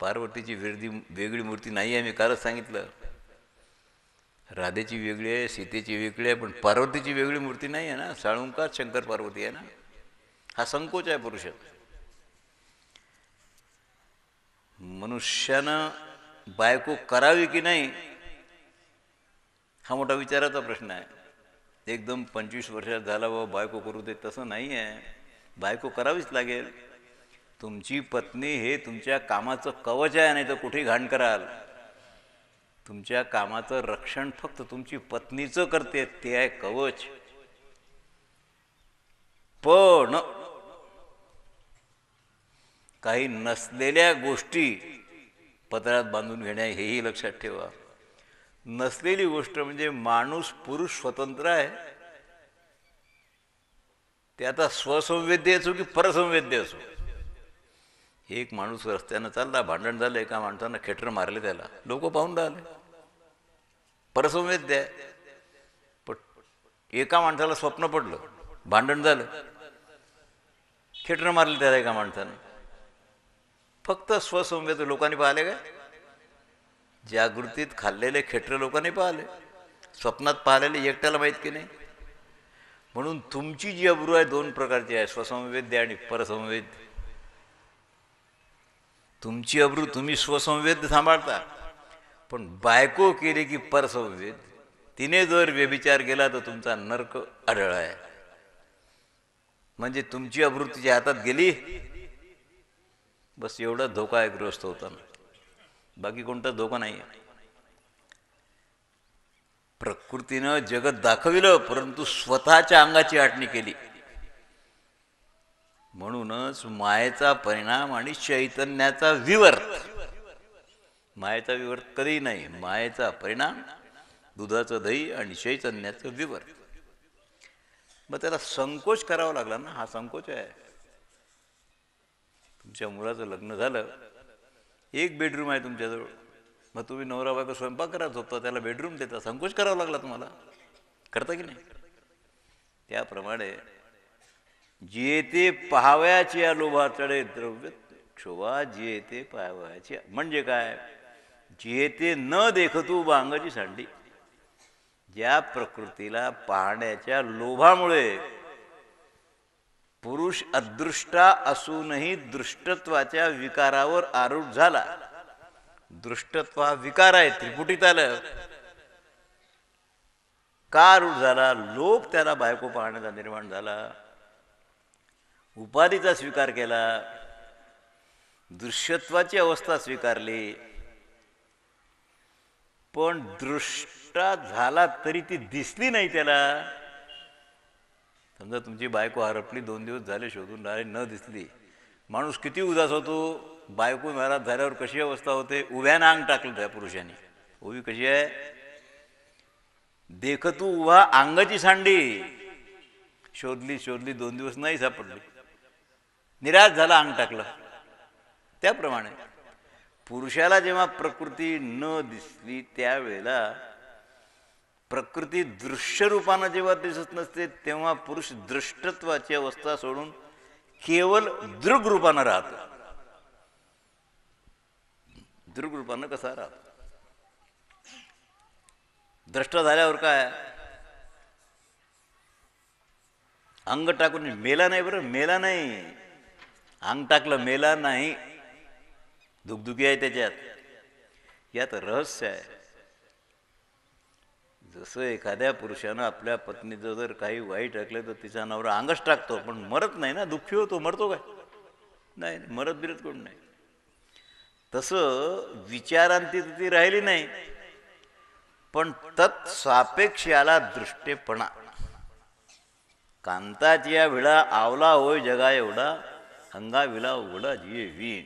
पार्वतीची वेगळी मूर्ती नाही आहे, मी कालच सांगितलं. राधेची वेगळी आहे, सीतेची वेगळी आहे, पण पार्वतीची वेगळी मूर्ती नाही आहे ना. साळुंका शंकर पार्वती आहे ना. हा संकोच आहे पुरुषात. मनुष्यानं बायको करावी की नाही हा मोठा विचाराचा प्रश्न आहे. एकदम 25 वर्षात झाला व बायको करू दे तसं नाही आहे. बायको करावीच लागेल. तुमची पत्नी हे तुमच्या कामाचं कवच आहे, नाही तर कुठे घाण कराल. तुमच्या कामाचं रक्षण फक्त तुमची पत्नीचं करते, ते आहे कवच. पण काही नसलेल्या गोष्टी पदरात बांधून घेणे हेही लक्षात ठेवा. नसलेली गोष्ट म्हणजे माणूस पुरुष स्वतंत्र आहे. ते आता स्वसंवेद्य असो की परसंवेद्य असो. एक माणूस रस्त्यानं चालला, भांडण झालं, एका माणसानं खेटर मारले, त्याला लोक पाहून राहिले, परसंवेद्य आहे. पण एका माणसाला स्वप्न पडलं, भांडण झालं, खेटर मारले त्याला एका माणसानं, फक्त स्वसंवेद्य लोकांनी पाहिले काय? जागृतीत खाल्लेले खेटर लोकांनी पाहिले, स्वप्नात पाहिलेले एकट्याला माहीत की नाही. म्हणून तुमची जी अब्रू आहे दोन प्रकारची आहे, स्वसंवेद्य आणि परसंवेद्य. तुमची अब्रू तुम्ही स्वसंवेद्य सांभाळता, पण बायको केली की परसंवेद्य. तिने जर व्यभिचार केला तर तुमचा नरक आढळ आहे. म्हणजे तुमची अब्रू तिच्या हातात गेली, बस एवढा धोका आहे गृहस्थ होताना, बाकी कोणता धोका नाही आहे. प्रकृतीनं जगत दाखविलं, परंतु स्वतःच्या अंगाची आटणी केली. म्हणूनच मायेचा परिणाम आणि चैतन्याचा विवर्त. मायेचा विवर्त कधी नाही, मायेचा परिणाम दुधाचं दही आणि चैतन्याचं विवर्त. मग त्याला संकोच करावा लागला ना, हा संकोच आहे. तुमच्या मुलाचं लग्न झालं, एक बेडरूम आहे तुमच्याजवळ, मग तुम्ही नवरा बायको स्वयंपाक करा, झोपता, त्याला बेडरूम देता, संकोच करावा लागला तुम्हाला. करता की नाही? त्याप्रमाणे जे ते पाहावयाची या लोभाचडे द्रव्य क्षोभा, जे ते पाहावयाची म्हणजे काय? जे ते न देखतू बांगाची सांडी. ज्या प्रकृतीला पाहण्याच्या लोभामुळे पुरुष अदृष्टा असूनही दृष्टत्वाच्या विकारावर आरूढ झाला. दृष्टत्व विकार आहे, त्रिपुटीत आलं. का आरूढ झाला? लोभ त्याला बायको पाहण्याचा निर्माण झाला, उपाधीचा स्वीकार केला, दृश्यत्वाची अवस्था स्वीकारली. पण दृष्टा झाला तरी ती दिसली नाही त्याला. समजा तुमची बायको हरपली, 2 दिवस झाले शोधून राहिले, न दिसली, माणूस किती उदास होतो. बायको नाराज झाल्यावर कशी अवस्था होते? उभ्यानं अंग टाकलं त्या पुरुषाने. उभी कशी आहे? देखतू उभा अंगाची सांडी. शोधली 2 दिवस नाही सापडली, निराश झाला, अंग टाकलं. त्याप्रमाणे पुरुषाला जेव्हा प्रकृती न दिसली, त्यावेळेला प्रकृती दृश्य रूपानं जेव्हा दिसत नसते, तेव्हा पुरुष दृष्टत्वाची अवस्था सोडून केवळ दृग रूपानं राहतो. दृग रूपानं कसा राहतो? द्रष्टा झाल्यावर काय? अंग टाकून मेला नाही, बरं, मेला नाही, अंग टाकलं, मेला नाही. दुखदुखी आहे त्याच्यात, यात रहस्य आहे. जसं एखाद्या पुरुषानं आपल्या पत्नीचं जर काही वाईट ऐकलं तर तिचा नवरा अंगच टाकतो, पण मरत नाही ना, दुःखी होतो. मरतो काय? नाही, मरत बिरत कोण नाही. तसं विचारांती ती राहिली नाही, पण तत्सापेक्ष याला दृष्टेपणा. कांताची या विळा आवला होय जगा एवढा, अंगा विला उघडा जिये वीण.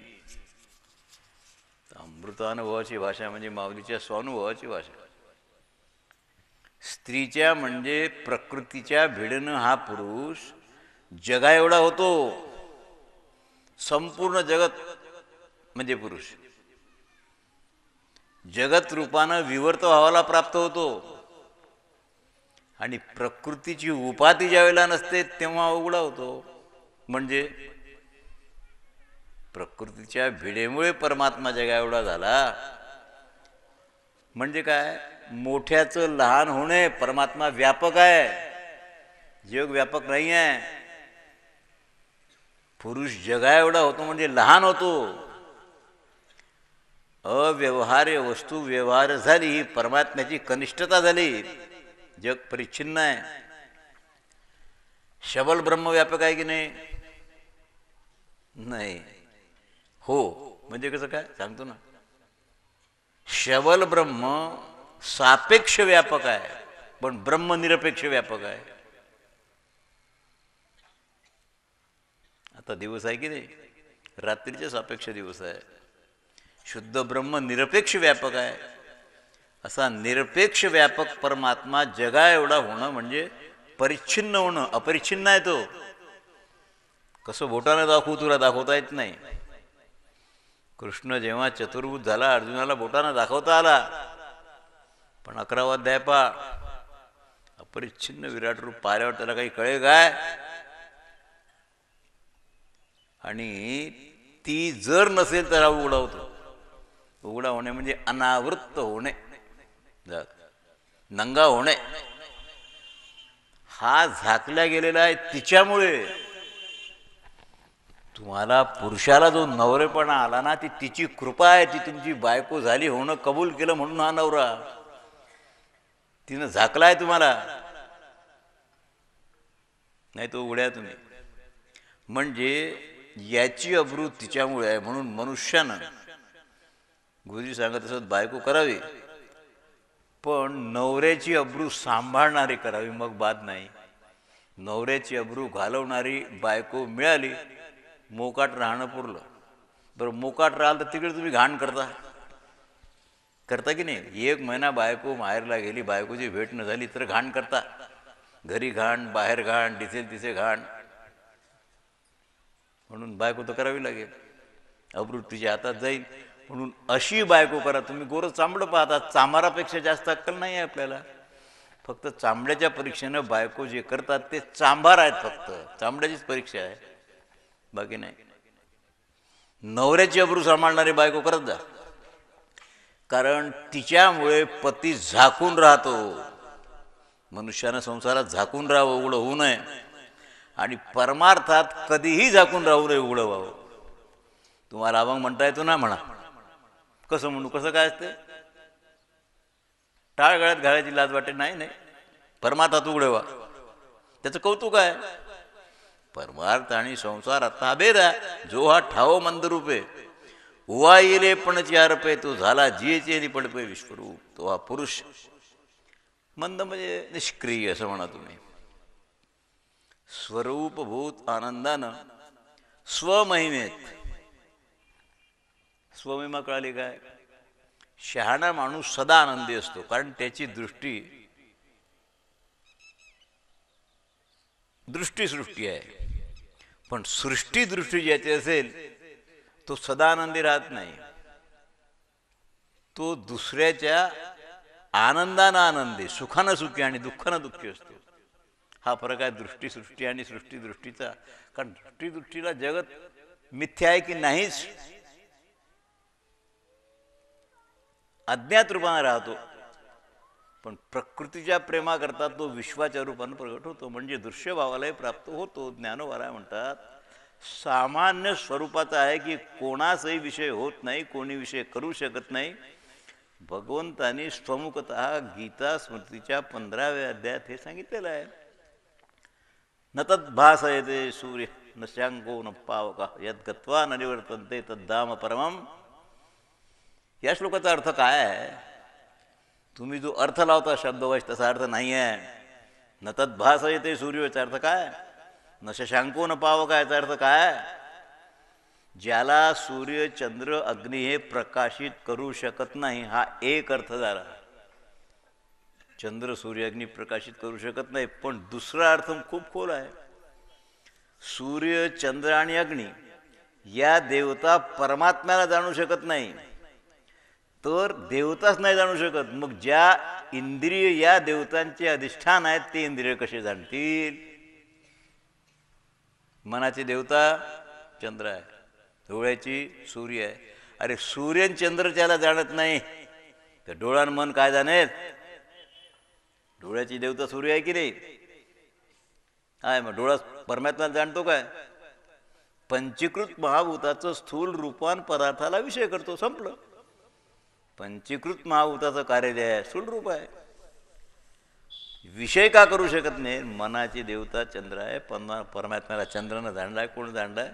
अमृतानुभवाची भाषा म्हणजे माऊलीच्या स्वानुभवाची भाषा. स्त्रीच्या म्हणजे प्रकृतीच्या भिडणं हा पुरुष जगा एवढा होतो. संपूर्ण जगत म्हणजे पुरुष जगत रूपानं विवर्त व्हावाला प्राप्त होतो. आणि प्रकृतीची उपाधी ज्या वेळेला नसते तेव्हा उघडा होतो. म्हणजे प्रकृतीच्या भिडेमुळे परमात्मा जगा एवढा झाला म्हणजे काय? मोठ्याचं लहान होणे. परमात्मा व्यापक आहे, जग व्यापक नाही आहे. पुरुष जगा एवढा होतो म्हणजे लहान होतो. अव्यवहार्य वस्तू व्यवहार झाली, ही परमात्म्याची कनिष्ठता झाली. जग परिच्छिन्न आहे. शबल ब्रह्म व्यापक आहे की नाही? नाही. हो म्हणजे कसं काय सांगतो ना. शबल ब्रह्म सापेक्ष व्यापक आहे, पण ब्रह्म निरपेक्ष व्यापक आहे. आता दिवस आहे की नाही, रात्रीच्या सापेक्ष दिवस आहे. शुद्ध ब्रह्म निरपेक्ष व्यापक आहे. असा निरपेक्ष व्यापक परमात्मा जगा एवढा होणं म्हणजे परिच्छिन्न होणं. अपरिच्छिन्न आहे तो. कसं बोटानं दाखवू, तुला दाखवता येत नाही. कृष्ण जेव्हा चतुर्भुज झाला, अर्जुनाला बोटानं दाखवता आला, पण 11वा अध्याय पहा, अपरिच्छिन्न विराट रूप पाहिल्यावर त्याला काही कळे काय? आणि ती जर नसेल तर उघडा होतो. उघडा होणे म्हणजे अनावृत्त होणे, नंगा होणे. हा झाकल्या गेलेला आहे तिच्यामुळे. तुम्हाला पुरुषाला जो नवरेपणा आला ना, ती तिची कृपा आहे. ती तुमची बायको झाली, होणं कबूल केलं म्हणून हा नवरा. तिनं झाकलाय तुम्हाला, नाही तो उघड्या तुम्ही. म्हणजे याची अब्रू तिच्यामुळे आहे. म्हणून मनुष्यानं, गुरुजी सांगत असत, बायको करावी, पण नवऱ्याची अब्रू सांभाळणारी करावी, मग बाद नाही. नवऱ्याची अब्रू घालवणारी बायको मिळाली, मोकाट राहणं पुरलं. बरं, मोकाट राहिलं तर तिकडे तुम्ही घाण करता की नाही? 1 महिना बायको माहेरला गेली, बायकोची भेट न झाली तर घाण करता. घरी घाण, बाहेर घाण, दिसेल तिथे घाण. म्हणून बायको तर करावी लागेल, अब्रू तिच्या हातात जाईल. म्हणून अशी बायको करा. तुम्ही गोरं चांबडं पाहता, चांभारापेक्षा जास्त अक्कल नाही आहे आपल्याला. फक्त चांबड्याच्या परीक्षेनं बायको जे करतात ते चांभार आहेत, फक्त चांबड्याचीच परीक्षा आहे, बाकी नाही. नवऱ्याची अब्रू सांभाळणारी बायको करत जा, कारण तिच्यामुळे पती झाकून राहतो. मनुष्यानं संसारात झाकून राहावं, उघडं होऊ नये. आणि परमार्थात कधीही झाकून राहू नये, उघडं व्हावं. तुम्हाला अभंग म्हणता येतो ना, म्हणा. कसं म्हणू? कसं काय असते? टाळ गळ्यात घालायची लाज वाटे? नाही नाही, परमार्थात उघडे व्हा, त्याचं कौतुक आहे. परमार्थ आणि संसार आता भेद आहे. जो हा ठाव मंदरूपे उवा येले पण चारपे, तो झाला जियेचे निपडपे विश्वरूप. तो हा पुरुष. मंद म्हणजे निष्क्रिय असं म्हणा तुम्ही. स्वरूपभूत आनंदानं स्वमहिमेत. स्वमहिमा कळाली काय? शहाणा माणूस सदा आनंदी असतो, कारण त्याची दृष्टी आहे. पण सृष्टी दृष्टी ज्याची असेल तो सदा आनंदी राहत नाही. तो दुसऱ्याच्या आनंदानं आनंदी, सुखानं सुखी आणि दुःखानं दुःखी असतो. हा फरक आहे दृष्टी आणि सृष्टी दृष्टीचा. कारण दृष्टीला जगत मिथ्या आहे की नाहीच, अज्ञात रूपाने राहतो. पण प्रकृतीच्या प्रेमाकरता तो विश्वाच्या रूपानं प्रगट होतो, म्हणजे दृश्यभावालाही प्राप्त होतो. ज्ञानोबाराय म्हणतात, सामान्य स्वरूपाचा आहे की कोणाचाही विषय होत नाही, कोणी विषय करू शकत नाही. भगवंतानी स्वमुखतः गीता स्मृतीच्या 15व्या अध्यायात हे सांगितलेलं आहे. न तद्भासयते सूर्य न शांको न पावका यद् गत्वा न निवर्तन्ते तद्धाम परमम. या श्लोकाचा अर्थ काय आहे? तुम्ही जो अर्थ लावता शब्दवश तसा अर्थ नाही आहे. न तद्भासयते सूर्य याचा अर्थ काय? न शशांको न पावका याचा अर्थ काय? ज्याला सूर्य चंद्र अग्नी हे प्रकाशित करू शकत नाही, हा एक अर्थ झाला. चंद्र सूर्य अग्नी प्रकाशित करू शकत नाही. पण दुसरा अर्थ खूप खोल आहे. सूर्य चंद्र आणि अग्नी या देवता परमात्म्याला जाणू शकत नाही, तर देवताच नाही जाणू शकत. मग ज्या इंद्रिय या देवतांचे अधिष्ठान आहेत ते इंद्रिय कसे जाणतील? मनाचे देवता चंद्र आहे, डोळ्याची सूर्य आहे. अरे सूर्य चंद्र त्याला जाणत नाही तर डोळ्यान मन काय जाणेल? डोळ्याची देवता सूर्य आहे की नाही आहे. मग डोळा परमात्मा जाणतो काय? पंचीकृत महाभूताचं स्थूल रूपान पदार्थाला विषय करतो, संपलं. पंचीकृत महाभूताचं कार्य जे आहे स्थूल रूप आहे. विषय का करू शकत नाही? मनाची देवता चंद्र आहे. परमात्म्याला चंद्रानं जाणलाय. कोण जाणलाय?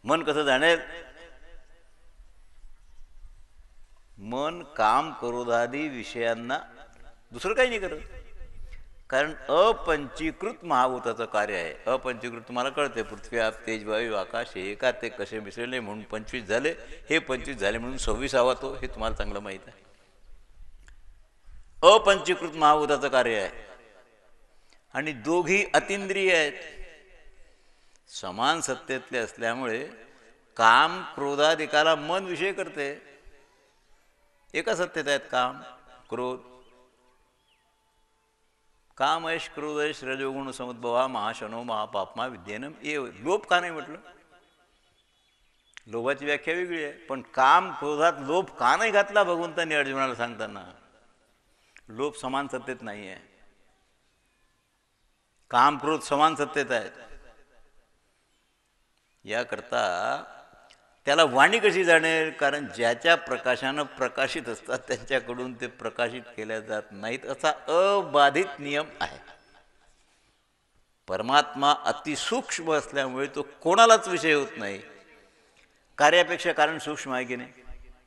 मन कसं जाणेल? मन काम क्रोधादी विषयांना दुसरं काही नाही करत. कारण अपंचीकृत महाभूताचं कार्य आहे. अपंचीकृत तुम्हाला कळते, पृथ्वी आप तेज वायू आकाश हे एका ते कसे मिसळले म्हणून 25 झाले. हे 25 झाले म्हणून 26 हवा तो, हे तुम्हाला चांगलं माहीत आहे. अपंचीकृत महाभूताचं कार्य आहे. आणि दोघी अतिंद्रिय आहेत. समान सत्तेतले असल्यामुळे काम क्रोधादिकाला मन विषय करते. एका सत्तेत आहेत काम क्रोध. कामयश क्रोधयश रजोगुण समुद्भवा महाशनो महापापमा विद्येनम एव. लोभ का नाही म्हटलं? लोभाची व्याख्या वेगळी आहे. पण काम क्रोधात लोभ का नाही घातला भगवंतांनी अर्जुनाला सांगताना? लोभ समान सत्तेत नाही आहे. काम क्रोध समान सत्तेत आहेत. याकरता त्याला वाणी कशी जाणेल? कारण ज्याच्या प्रकाशानं प्रकाशित असतात त्यांच्याकडून ते प्रकाशित केल्या जात नाहीत असा अबाधित नियम आहे. परमात्मा अतिसूक्ष्म असल्यामुळे तो कोणालाच विषय होत नाही. कार्यापेक्षा कारण सूक्ष्म आहे की नाही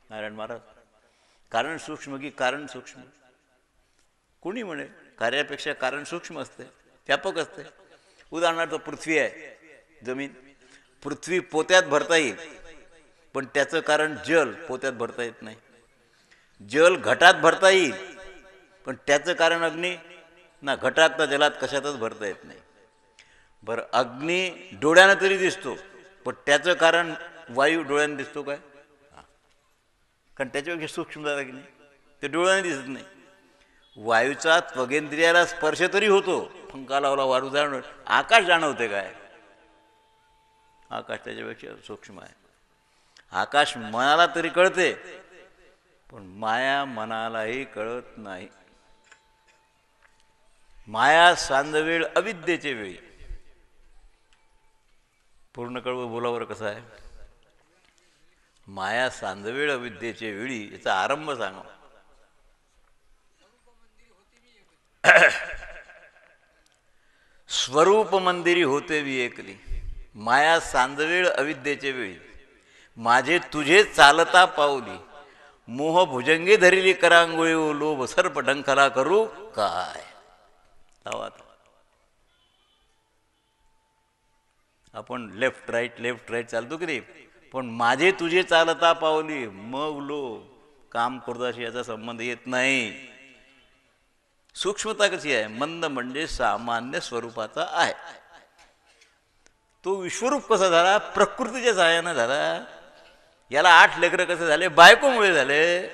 नारायण महाराज? कारण सूक्ष्म की कारण सूक्ष्म? कोणी म्हणे कार्यापेक्षा कारण सूक्ष्म असते, व्यापक असते. उदाहरणार्थ पृथ्वी आहे, जमीन. पृथ्वी पोत्यात भरता येईल, पण त्याचं कारण जल पोत्यात भरता येत नाही. जल घटात भरता येईल, पण त्याचं कारण अग्नी ना घटात ना जलात कशातच भरता येत नाही. बरं, अग्नी डोळ्यानं तरी दिसतो, पण त्याचं कारण वायू डोळ्यानं दिसतो काय? कारण त्याच्यापेक्षा सूक्ष्म झाला की नाही, ते डोळ्याने दिसत नाही. वायूचा त्वगेंद्रियाला स्पर्श तरी होतो, पंखा लावला वारू जाणवत. आकाश जाणवते काय? आकाश त्याच्यापेक्षा सूक्ष्म आहे. आकाश मनाला तरी कळते, पण माया मनालाही कळत नाही. माया सांदवेळ अविद्येचे वेळी. पूर्ण कळवं बोलावर कसं आहे? माया सांदवेळ अविद्येचे वेळी याचा आरंभ सांगा. स्वरूप मंदिरी होते विएकली. माया सांदवेळ अविद्येचे वेळी. माझे तुझे चालता पावली. मोह भुजंगे धरिली करांगोळी. लोभ सर्प डंखला करू काय? आपण लेफ्ट राईट चालतो की नाही, पण माझे तुझे चालता पावली. मग लोभ काम क्रोधाशी याचा संबंध येत नाही. सूक्ष्मता कशी आहे? मंद म्हणजे सामान्य स्वरूपाचा आहे. तो विश्वरूप कसा झाला? प्रकृतीच्या सहाय्यानं झाला. याला 8 लेकरं कसे झाले? बायकोमुळे झाले.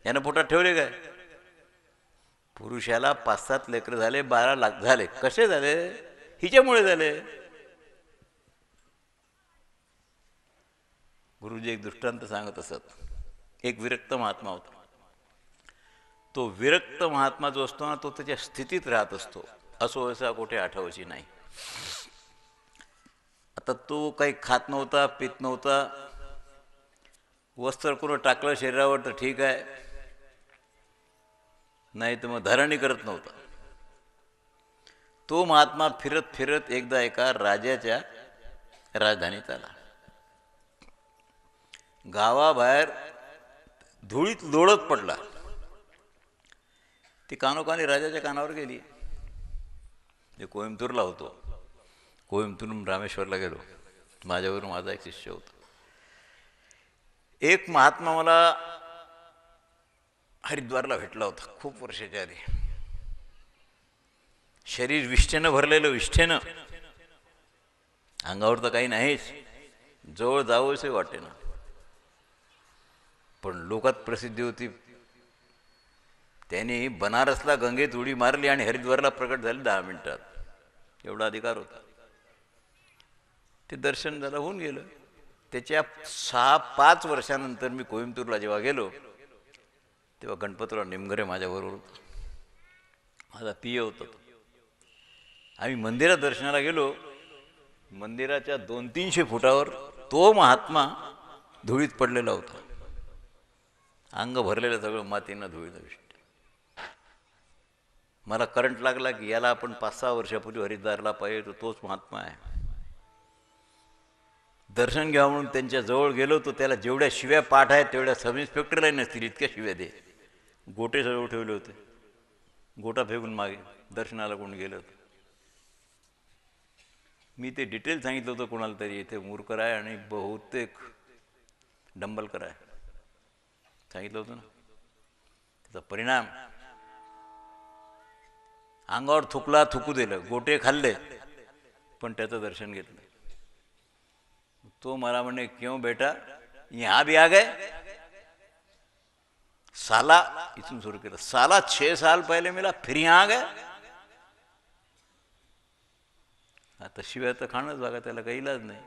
यानं पोटात ठेवले काय? पुरुषाला 5-7 लेकरं झाले, 12 लाख झाले. कसे झाले? हिच्यामुळे झाले. गुरुजी एक दृष्टांत सांगत असत. एक विरक्त महात्मा होता. तो विरक्त महात्मा जो असतो ना, तो त्याच्या स्थितीत राहत असतो. असो असा कुठे आठवायची नाही. आता तो काही खात नव्हता, पित नव्हता. वस्त्र करून टाकलं शरीरावर तर ठीक आहे, नाही तर मग धरणी करत नव्हता. तो महात्मा फिरत फिरत एकदा एका राजाच्या राजधानीत आला. गावाबाहेर धुळीत लोळत पडला. ती कानोकानी राजाच्या कानावर गेली. मी कोइंबतूरला होतो. कोइंबतूरून रामेश्वरला गेलो. माझ्याबरोबर माझा एक शिष्य होता. एक महात्मा मला हरिद्वारला भेटला होता खूप वर्षाच्या आधी. शरीर विष्ठेनं भरलेलं, विष्ठेनं. अंगावर तर काही नाहीच, जवळ जावंसे वाटे ना. पण लोकात प्रसिद्धी होती. त्यांनी बनारसला गंगेत उडी मारली आणि हरिद्वारला प्रकट झाले 10 मिनिटात. एवढा अधिकार होता. ते दर्शन झालं, होऊन गेलं. त्याच्या 6-5 वर्षानंतर मी कोइंबतूरला जेव्हा गेलो तेव्हा गणपतराव निमगरे माझ्याबरोबर होता, माझा पिय होता. आम्ही मंदिरात दर्शनाला गेलो. मंदिराच्या 200-300 फुटावर तो महात्मा धुळीत पडलेला होता, अंग भरलेलं सगळं मातीनं धुळीनं. मला करंट लागला की याला आपण 5-6 वर्षापूर्वी हरिद्वारला पाहिजे, तोच महात्मा आहे. दर्शन घ्यावं म्हणून त्यांच्या जवळ गेलो तो त्याला जेवढ्या शिव्या पाठ आहेत तेवढ्या सब इन्स्पेक्टरलाही नसतील इतक्या शिव्या दे. गोटे जवळ ठेवले होते, गोटा फेकून मागे दर्शनाला कोण गेलं होतं. मी ते डिटेल सांगितलं होतं कोणाला तरी, इथे मूर्खर आहे आणि बहुतेक डंबलकर आहे सांगितलं होतं ना. त्याचा परिणाम अंगावर थुकला, थुकू दिलं, गोटे खाल्ले, पण त्याचं दर्शन घेतलं. तो मला म्हणे क्यों बेटा यहां भी आ गए, साला, इथून सुरू केलं, साला 6 साल पहले मिला फिर यहां आ गए. आता शिवाय तर खाणंच बघा, त्याला काही इलाज नाही.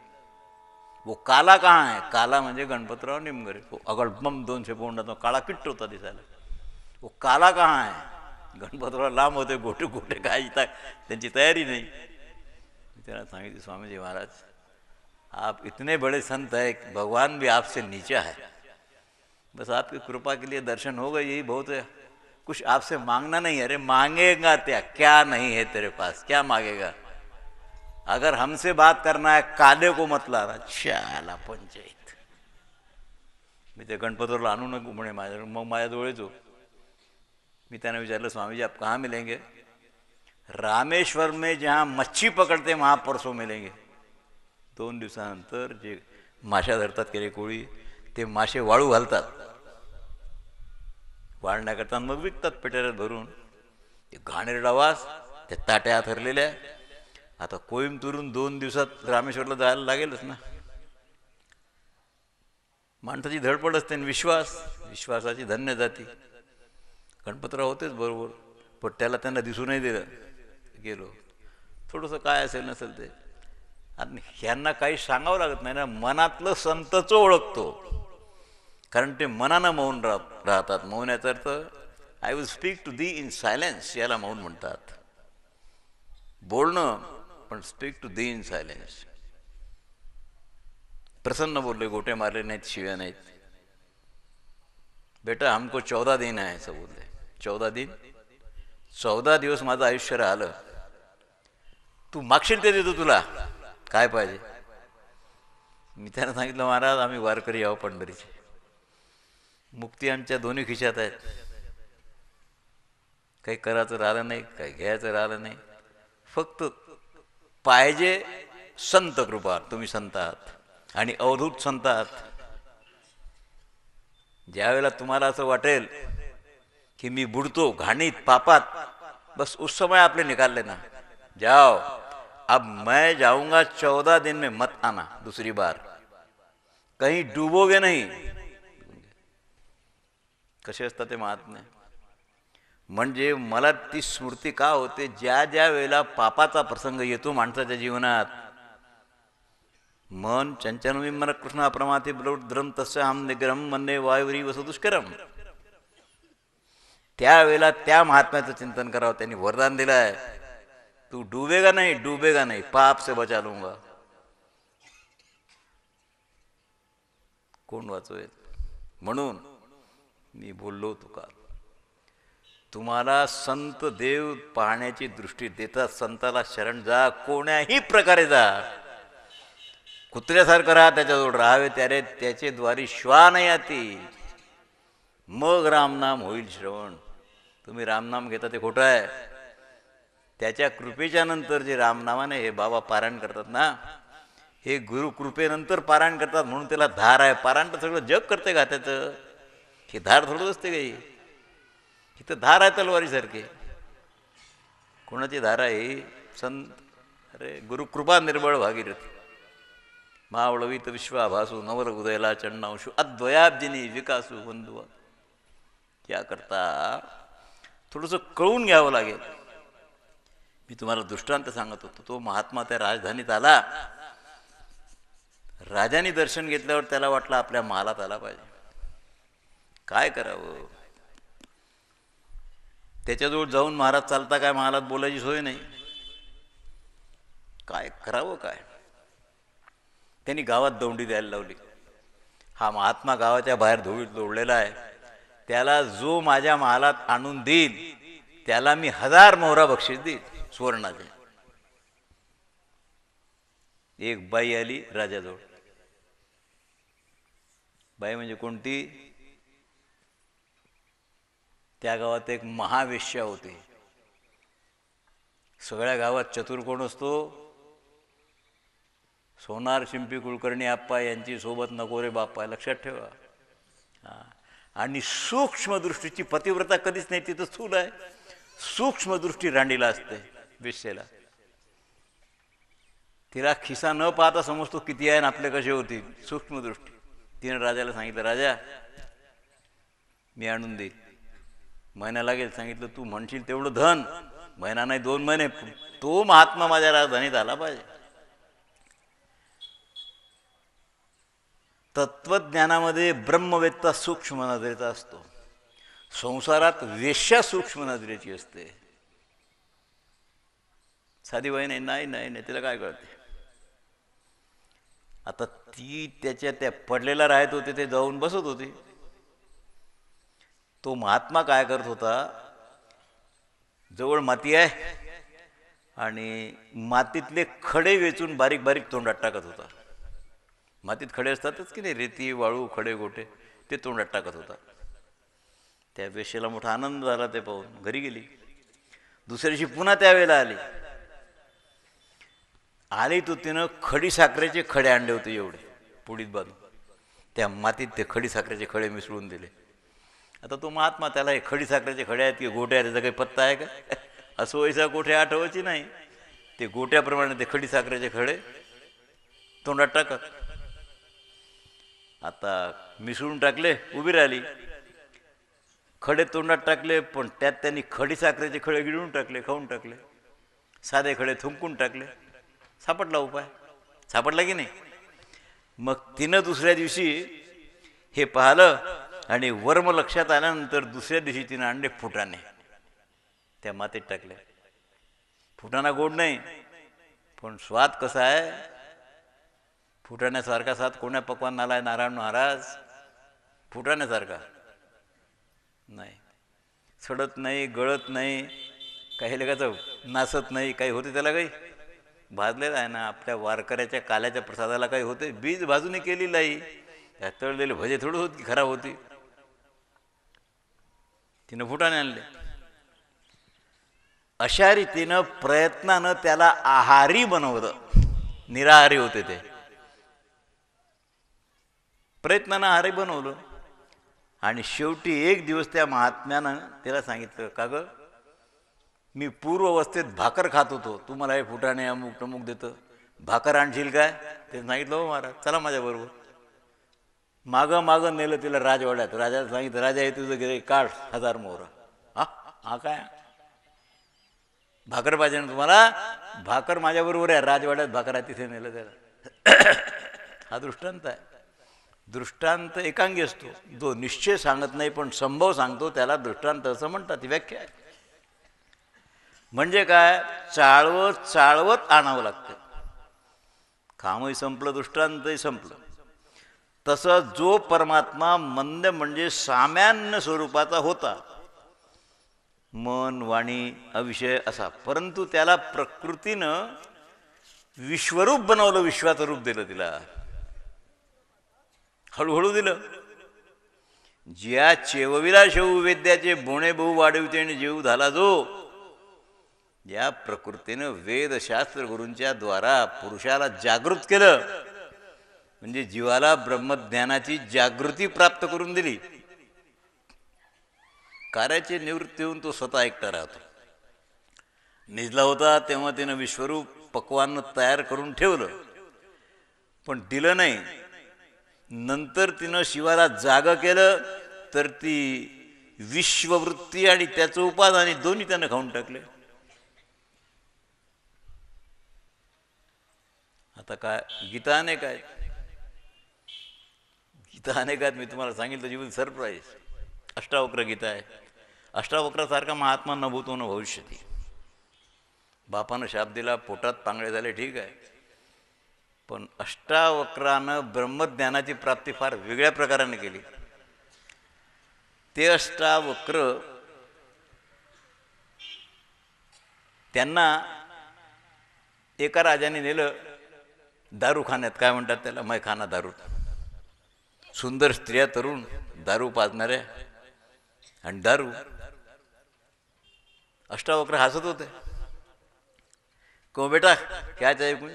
वो काला कहाँ है, काला म्हणजे गणपतराव निमगरे. अगडबम 200 पौंडाचा काळा किट्ट होता दिसायला. वो काला कहाँ है, गणपतराव लांब होते, गोटे गोटे काय त्यांची तयारी नाही. मी त्यांना सांगितलं, स्वामीजी महाराज आप इतने बड़े संत है, भगवान भी आपसे नीचा है, बस आपकी कृपा के लिए दर्शन हो गए, यही बहुत है, कुछ आपसे मांगना नहीं. अरे मांगेगा क्या नहीं है तेरे पास, क्या मांगेगा. अगर हमसे बात करना है काले को मत लाना. शाला पंचायत. मी ते गणपतरावला आणू नको म्हणे माझ्या. मग माझ्याजवळ येतो. मी त्यांना विचारलं, स्वामीजी आप कहाँ मिलेंगे. रामेश्वर में जहाँ मच्छी पकडते वहाँ परसों मिलेंगे. 2 दिवसानंतर जे माशा धरतात केले कोळी, ते मासे वाळू घालतात, वाळण्याकरता मग विकतात पेट्यात भरून. ते घाणेरडा वास, त्या ताट्या थरलेल्या. आता कोइंबतूरून 2 दिवसात रामेश्वरला जायला लागेलच ना. माणसाची धडपड असते, विश्वास, विश्वासाची धन्य जाती. गणपतराव होतेच बरोबर, पण त्याला त्यांना दिसू नाही दिलं. गेलो, थोडंसं काय असेल नसेल ते. आणि ह्यांना काही सांगावं लागत नाही ना, मनातलं संतच ओळखतो, कारण ते मनानं मौन राहतात. मौन याचा अर्थ I will speak to thee in silence, याला मौन म्हणतात. बोलणं पण speak to thee in silence. प्रसन्न बोलले, गोटे मारले नाहीत, शिव्या नाहीत. बेटा हमको 14 दिन आहे असं बोलले. 14 दिन, 14 दिवस माझं आयुष्य राहिलं. तू मागशील ते देतो तुला, काय पाहिजे. मी त्यांना सांगितलं, महाराज आम्ही वारकरी आहो पंढरीचे, मुक्ती आमच्या दोन्ही खिशात आहेत, काही करायचं राहिलं नाही, काही घ्यायचं राहिलं नाही. फक्त पाहिजे संत कृपा. तुम्ही संत आहात आणि अवधूत संत आहात. ज्यावेळेला तुम्हाला असं वाटेल कि मी बुडतो घाणीत पापात, बस उस समय आपने निकाल लेना, जाओ अब मैं जाऊंगा 14 दिन में, मत आना दूसरी बार, कहीं डूबोगे नहीं. कसे असतात ते महात्मे. म्हणजे मला ती स्मृती का होते, ज्या ज्या वेळेला पापाचा प्रसंग येतो माणसाच्या जीवनात, मन चंचल मन कृष्ण अप्रमाथे द्रम तस्य हम निग्रहम मन्ने वायुरी वसुदुष्करम. त्यावेळेला त्या महात्म्याचं चिंतन करावं. त्यांनी वरदान दिलं आहे, तू डूबेगा नहीं, डूबेगा नहीं, पाप से बचा लूंगा. कोण वाचवेल. म्हणून मी बोललो होतो काल, तुम्हाला संत देव पाहण्याची दृष्टी देतात. संताला शरण जा, कोण्याही प्रकारे जा, कुत्र्यासारखं राहा, त्याच्याजवळ राहावे, त्यारे त्याचे द्वारी श्वान याती, मग रामनाम होईल श्रवण. तुम्ही रामनाम घेता ते खोटं आहे. त्याच्या कृपेच्या नंतर जे रामनामाने हे बाबा पारायण करतात ना, हे गुरु कृपेनंतर पारायण करतात, म्हणून त्याला धार आहे. पारायण तर सगळं जग करते का त्याचं, ही धार थोडंच असते काही. इथं धार आहे तलवारीसारखे. कोणाची धार आहे संत. अरे गुरुकृपा निर्बळ भागीरथी, मावळवीत विश्वाभासू नवर उदयला चण्णांशु अद्वयाब्जिनी विकासू बंधुवा. याकरता थोडंसं कळून घ्यावं लागेल. मी तुम्हाला दृष्टांत सांगत होतो. तो महात्मा त्या राजधानीत आला, राजाने दर्शन घेतल्यावर त्याला वाटलं आपल्या महालात आला पाहिजे. काय करावं? त्याच्याजवळ जाऊन महाराज चालता काय, महालात बोलायची सोय नाही. काय करावं काय? त्यांनी गावात दौंडी द्यायला लावली. हा महात्मा गावाच्या बाहेर धुळीत लोळलेला आहे, त्याला जो माझ्या महालात आणून देईल त्याला मी 1000 मोहरा बक्षीस देईल सुवर्णाचे. एक बाई आली राजाजवळ. बाई म्हणजे कोणती? त्या गावात एक महावेश्या होती. सगळ्या गावात चतुर कोण असतो? सोनार शिंपी कुलकर्णी आप्पा यांची सोबत नको रे बाप्पा, लक्षात ठेवा. आणि सूक्ष्मदृष्टीची पतिव्रता कधीच नाही, तिथं स्थूल आहे. सूक्ष्मदृष्टी रांडीला असते वेश्येला. तिला खिसा न पाहता समजतो किती आहे आणि आपले कसे होती. सूक्ष्मदृष्टी. तिने राजाला सांगितलं, राजा मी आणून देईल, महिना लागेल. सांगितलं तू म्हणशील तेवढं धन, महिना नाही 2 महिने, तो महात्मा माझ्या राजधानीत आला पाहिजे. तत्वज्ञानामध्ये ब्रह्मवेत्ता सूक्ष्म नजरेचा असतो, संसारात वेश्या सूक्ष्म नजरेची असते. साधी बाई नाही, नाही नाही नाही, तिला काय कळते? आता ती त्याच्या त्या पडलेला राहत होते ते जाऊन बसत होती. तो महात्मा काय करत होता? जवळ माती आहे आणि मातीतले खडे वेचून बारीक बारीक तोंडात टाकत होता. मातीत खडे असतातच की नाही, रेती वाळू खडे गोटे, ते तोंडात टाकत होता. त्या वेश्येला मोठा आनंद झाला ते पाहून. घरी गेली. दुसऱ्या दिवशी पुन्हा त्यावेळेला आली तो तिनं खडी साखरेचे खडे आणले होते एवढे पुडीत बांधून. त्या मातीत ते खडी साखरेचे खडे मिसळून दिले. आता तो महात्मा त्याला हे खडी साखरेचे खडे आहेत की गोट्या, त्याचा काही पत्ता आहे का? असं वैसा गोठे आठवायची नाही. ते गोट्याप्रमाणे ते खडी साखरेचे खडे तोंडात टाकत. आता मिसळून टाकले, उभी राहिली. खडे तोंडात टाकले, पण त्यात त्यांनी खडी साखरेचे खडे गिळून टाकले, खाऊन टाकले. साधे खडे थुंकून टाकले. सापडला उपाय. सापडला की नाही? मग तिनं दुसऱ्या दिवशी हे पाहिलं आणि वर्म लक्षात आल्यानंतर दुसऱ्या दिवशी तिनं आणले फुटाणे, त्या मातीत टाकले. फुटाणा गोड नाही, पण स्वाद कसा आहे? फुटाण्यासारखा स्वाद कोण्या पक्वान आलाय नारायण महाराज? फुटाण्यासारखा नाही. सडत नाही, गळत नाही, काही लगाचं नासत नाही, काही होते त्याला काही? भाजलेलं आहे ना. आपल्या वारकऱ्याच्या काल्याच्या प्रसादाला काही होते? बीज भाजून केलेलं आहे. त्या तळलेले भजे थोडं होत की खराब होती. तिनं फुटाणे आणले. अशा रीतीनं प्रयत्नानं त्याला आहारी बनवलं. निराहारी होते ते, प्रयत्नानं आहारी बनवलं. आणि शेवटी एक दिवस त्या महात्म्यानं त्याला सांगितलं, का ग मी पूर्व अवस्थेत भाकर खात होतो, तू मला हे फुटाणे अमुक टमुक देतं, भाकर आणशील काय? ते सांगितलं, हो महाराज चला माझ्याबरोबर. मागं मागं नेलं तिला राजवाड्यात. राजाला सांगितलं, राजा हे तुझं गिरे काढ 1000 मोहरा. हा काय भाकर पाहिजे ना तुम्हाला? भाकर माझ्याबरोबर आहे, राजवाड्यात भाकर आहे, तिथे नेलं त्याला. हा दृष्टांत आहे. दृष्टांत एकांगी असतो, जो निश्चय सांगत नाही पण संभव सांगतो, त्याला दृष्टांत असं म्हणतात. ही व्याख्या आहे. म्हणजे काय? चाळवत चाळवत आणावं लागतं. कामही संपलं, दृष्टांतही संपलं. तसं जो परमात्मा मंद म्हणजे सामान्य स्वरूपाचा होता, मन वाणी अविषय असा, परंतु त्याला प्रकृतीनं विश्वरूप बनवलं, विश्वाचं रूप दिलं तिला, हळूहळू दिलं. ज्या चेवविला शेऊ वेद्याचे बोणे बहु वाढविते आणि जीव झाला जो, या प्रकृतीनं वेदशास्त्र गुरूंच्या द्वारा पुरुषाला जागृत केलं, म्हणजे जीवाला ब्रह्मज्ञानाची जागृती प्राप्त करून दिली. कार्याची निवृत्ती होऊन तो स्वतः एकटा राहतो. निजला होता तेव्हा तिनं विश्वरूप पक्वान तयार करून ठेवलं, पण दिलं नाही. नंतर तिनं शिवाला जाग केलं, तर ती विश्ववृत्ती आणि त्याचं उपादान दोन्ही त्यानं खाऊन टाकले. आता काय गीताने काय गीता अनेकात मी तुम्हाला सांगितलं जीवन सरप्राईज. अष्टावक्र गीता आहे. अष्टावक्रासारखा महात्मा न भूतो न भविष्यती. बापानं शाप दिला, पोटात पांगळे झाले, ठीक आहे, पण अष्टावक्रानं ब्रह्मज्ञानाची प्राप्ती फार वेगळ्या प्रकाराने केली. ते अष्टावक्र त्यांना एका राजाने नेलं दारूखान्यात. काय म्हणतात त्याला? मैखाना, दारू. सुंदर स्त्रिया, तरुण, दारू पाजणाऱ्या आणि दारू. अष्टावक्र हसत होते. को बेटा क्या चाहिए कुछ?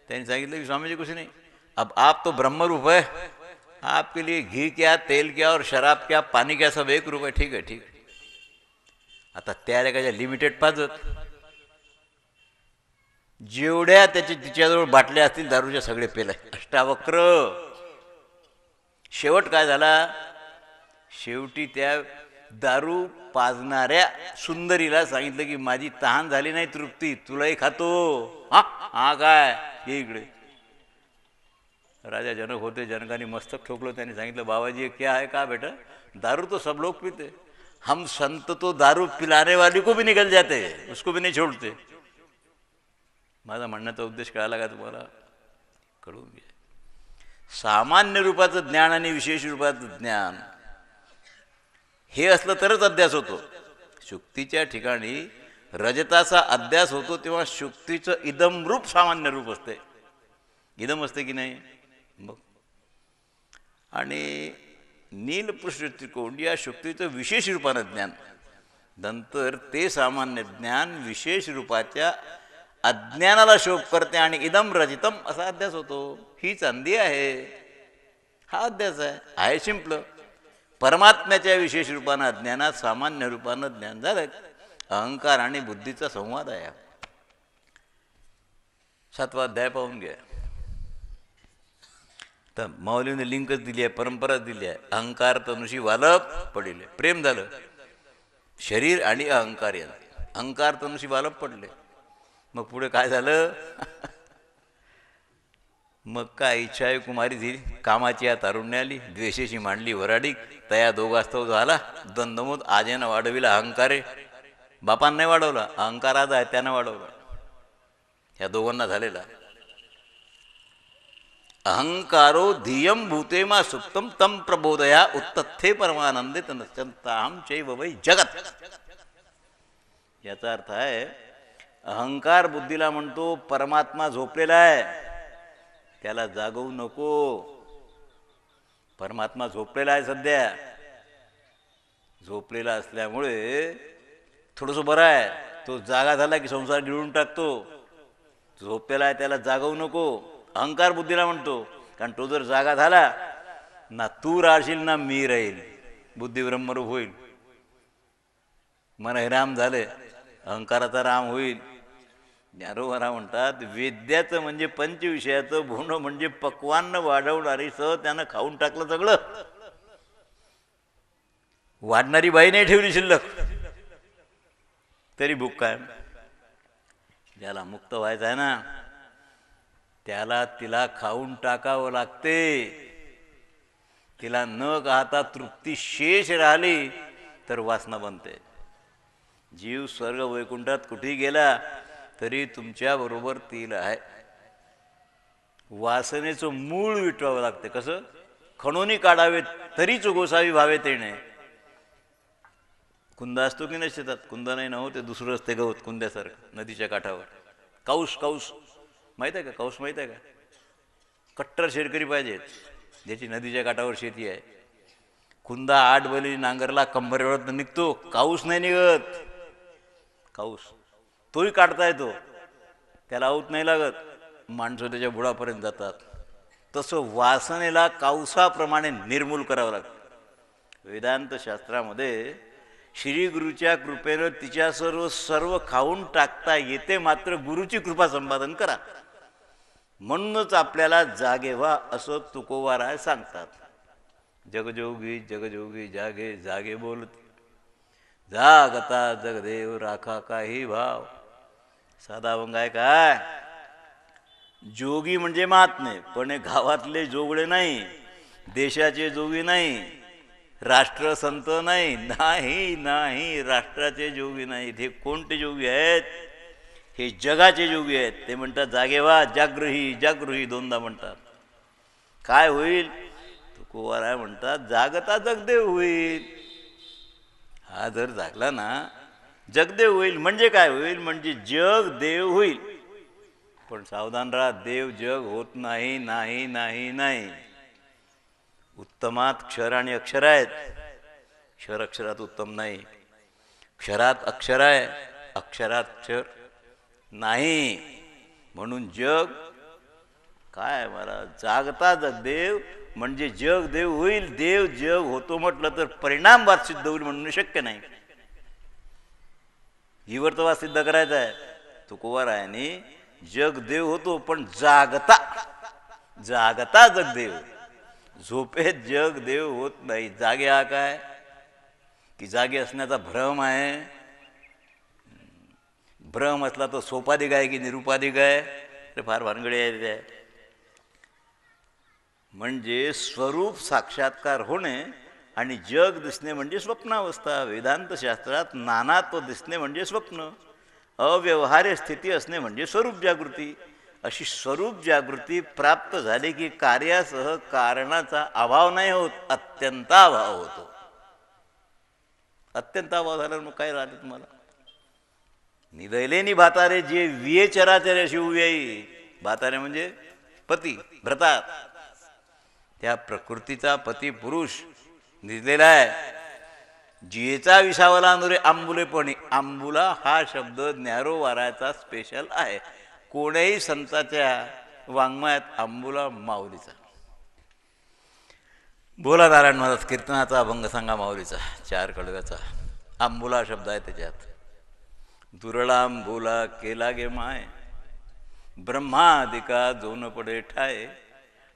त्यांनी सांगितलं की स्वामीजी कुछ नहीं, अब आप तो ब्रह्मरूप है, आपके लिए घी क्या, तेल क्या और शराब क्या, पानी क्या, सब 1 रुपये. ठीक आहे, ठीक आहे. आता त्या एकाच्या लिमिटेड पाजत, जेवढ्या तिच्याजवळ बाटल्या असतील दारूच्या सगळे पेले अष्टावक्र. शेवट काय झाला? शेवटी त्या दारू पाजणाऱ्या सुंदरीला सांगितलं की माझी तहान झाली नाही तृप्ती, तुलाही खातो. हा हा काय, ये इकडे. राजा जनक होते. जनकाने मस्तक ठोकलं. त्यांनी सांगितलं बाबाजी ये क्या है? का बेटा? दारू तो सब लोग पीते, हम संत तो दारू पिलाने वाली को भी निकल जाते, उसको भी नहीं छोड़ते. माझा म्हणण्याचा उद्देश कळाला का तुम्हाला? कळून घ्या. सामान्य रूपाचं ज्ञान आणि विशेष रूपाचं ज्ञान हे असलं तरच अध्यास होतो. शुक्तीच्या ठिकाणी रजताचा अध्यास होतो तेव्हा शुक्तीचं इदम रूप सामान्य रूप असते. इदम असते की नाही? मग आणि नीलपृष्ठ त्रिकोण या शुक्तीचं विशेष रूपानं ज्ञान, नंतर ते सामान्य ज्ञान विशेष रूपाच्या अज्ञानाला शोभ करते आणि इदम रजितम असा अध्यास होतो. ही चांदी आहे, हा अध्यास आहे सिंपल. परमात्म्याच्या विशेष रूपानं अज्ञानात सामान्य रूपानं ज्ञान झालं. अहंकार आणि बुद्धीचा संवाद आहे. 7वा अध्याय पाहून घ्या. तर माऊलीने लिंकच दिली आहे, परंपराच दिली आहे. अहंकार तनुशी वालप पडिले. प्रेम झालं शरीर आणि अहंकार यांना. अहंकार तनुशी वालप पडले. मग पुढे काय झालं? मग काय इच्छा आहे कुमारी झाली, कामाची या तारुण्य आली, द्वेषेची मांडली वराडी, तया दोघास्तव झाला द्वंद्वमोद, आजेनं वाढविला अहंकारे. बापानं नाही वाढवला, अहंकार आज आहे त्यानं वाढवला. ह्या दोघांना झालेला. अहंकारो धियम भूतेमा सुप्तम तम प्रबोधया उत्तथे परमानंदित नश्चंताहं चैव वै जगत. याचा अर्थ आहे अहंकार बुद्धीला म्हणतो परमात्मा झोपलेला आहे, त्याला जागवू नको. परमात्मा झोपलेला आहे सध्या. झोपलेला असल्यामुळे थोडंसं बरं आहे. तो जागा झाला की संसार गिळून टाकतो. झोपलेला आहे त्याला जागवू नको, अहंकार बुद्धीला म्हणतो. कारण तो जर जागा झाला ना तू राहशील ना मी राहील, बुद्धी ब्रह्मरूप होईल. मन हे राम झाले, अहंकाराचा राम होईल. ज्ञानोबा म्हणतात वेद्याचं म्हणजे पंचविषयाचं, भूण म्हणजे पक्वान्न वाढवणारी सह त्यानं खाऊन टाकलं सगळं. वाढणारी बाई नाही ठेवली शिल्लक, तरी भूक काय. ज्याला मुक्त व्हायचं आहे ना त्याला तिला खाऊन टाकावं लागते. तिला न खाता तृप्ती शेष राहिली तर वासना बनते. जीव स्वर्ग वैकुंठात कुठेही गेला तरी तुमच्या बरोबर तिला आहे. वासनेचं मूळ विटवावं लागते. कसं? खणोनी काढावे तरीच गोसावी व्हावे तेणे. कुंदा असतो की नाही शेतात? कुंदा नाही ना, ते दुसरं असते गवत कुंद्यासारखं नदीच्या काठावर. काऊस, काऊस माहीत आहे का? काऊस माहीत आहे का? कट्टर शेतकरी पाहिजेत ज्याची नदीच्या काठावर शेती आहे. कुंदा 8 बैली नांगरला कंबरेवर निघतो, काऊस नाही निघत. काऊस तोही काढता येतो, त्याला आऊत नाही लागत. माणसं त्याच्या बुडापर्यंत जातात. तसं वासनेला काऊसाप्रमाणे निर्मूल करावं लागतं. वेदांत शास्त्रामध्ये श्री गुरुच्या कृपेनं तिच्या सर्व खाऊन टाकता येते, मात्र गुरुची कृपा संपादन करा. म्हणूनच आपल्याला जागे व्हा असं तुकोबाराय सांगतात. जगजोगी जगजोगी जागे जागे बोलती, जागता जगदेव राखा काही भाव. साधा अभंग आहे काय? जोगी म्हणजे महात्मे, पण गावातले जोगळे नाही. देशाचे जोगी नाही, राष्ट्रसंत नाही, नाही नाही राष्ट्राचे जोगी नाहीत. हे कोणते जोगी आहेत? हे जगाचे जोगी आहेत. ते म्हणतात जागे व्हा, जागृही जागृही दोनदा म्हणतात. काय होईल? तुकोबाराय म्हणतात जागता जगदेव होईल. हा जर जागला ना जगदेव होईल. म्हणजे काय होईल? म्हणजे जग देव होईल. पण सावधान राहा, देव जग होत नाही नाही नाही नाही. उत्तमात क्षर आणि अक्षर आहेत. क्षर अक्षरात उत्तम नाही. क्षरात अक्षर आहे, अक्षरात क्षर नाही. म्हणून जग काय मला जागता जगदेव म्हणजे जग देव होईल. देव जग होतो म्हटलं तर परिणामवाद सिद्ध होईल म्हणून शक्य नाही. विवर्तवाद सिद्ध करायचा आहे. तुकोबारायांनी जग देव होतो पण जागता जागता जगदेव. झोपेत जग देव होत नाही. जागे हा काय की जागे असण्याचा भ्रम आहे. भ्रम असला तो सोपाधिक आहे की निरुपाधिक आहे? ते फार भानगडी आहे त्या. म्हणजे स्वरूप साक्षात्कार होणे आणि जग दिसणे म्हणजे स्वप्नावस्था. वेदांत शास्त्रात नानात्व दिसणे म्हणजे स्वप्न, अव्यवहार्य स्थिती असणे म्हणजे स्वरूप जागृती. अशी स्वरूप जागृती प्राप्त झाली की कार्यासह कारणाचा अभाव नाही होत, अत्यंताभाव होतो. अत्यंताभाव झाल्यावर मग काय राहते तुम्हाला? निदैलेनी भातारे जे विये चराचर शिवव्यायी. भातारे म्हणजे पती भ्रतात. त्या प्रकृतीचा पती पुरुष निजलेला आहे. जियेचा विसावला नुरे आंबुलेपणी. आंबुला हा शब्द ज्ञारोवाराचा स्पेशल आहे. कोणीही संताच्या वाङ्मयात आंबुला माऊलीचा. बोला नारायण महाराज कीर्तनाचा अभंग सांगा माऊलीचा 4 कडव्याचा. आंबुला शब्द आहे त्याच्यात. दुरळांबुला केला गे माय, ब्रह्मादिका जोन पडे ठाय.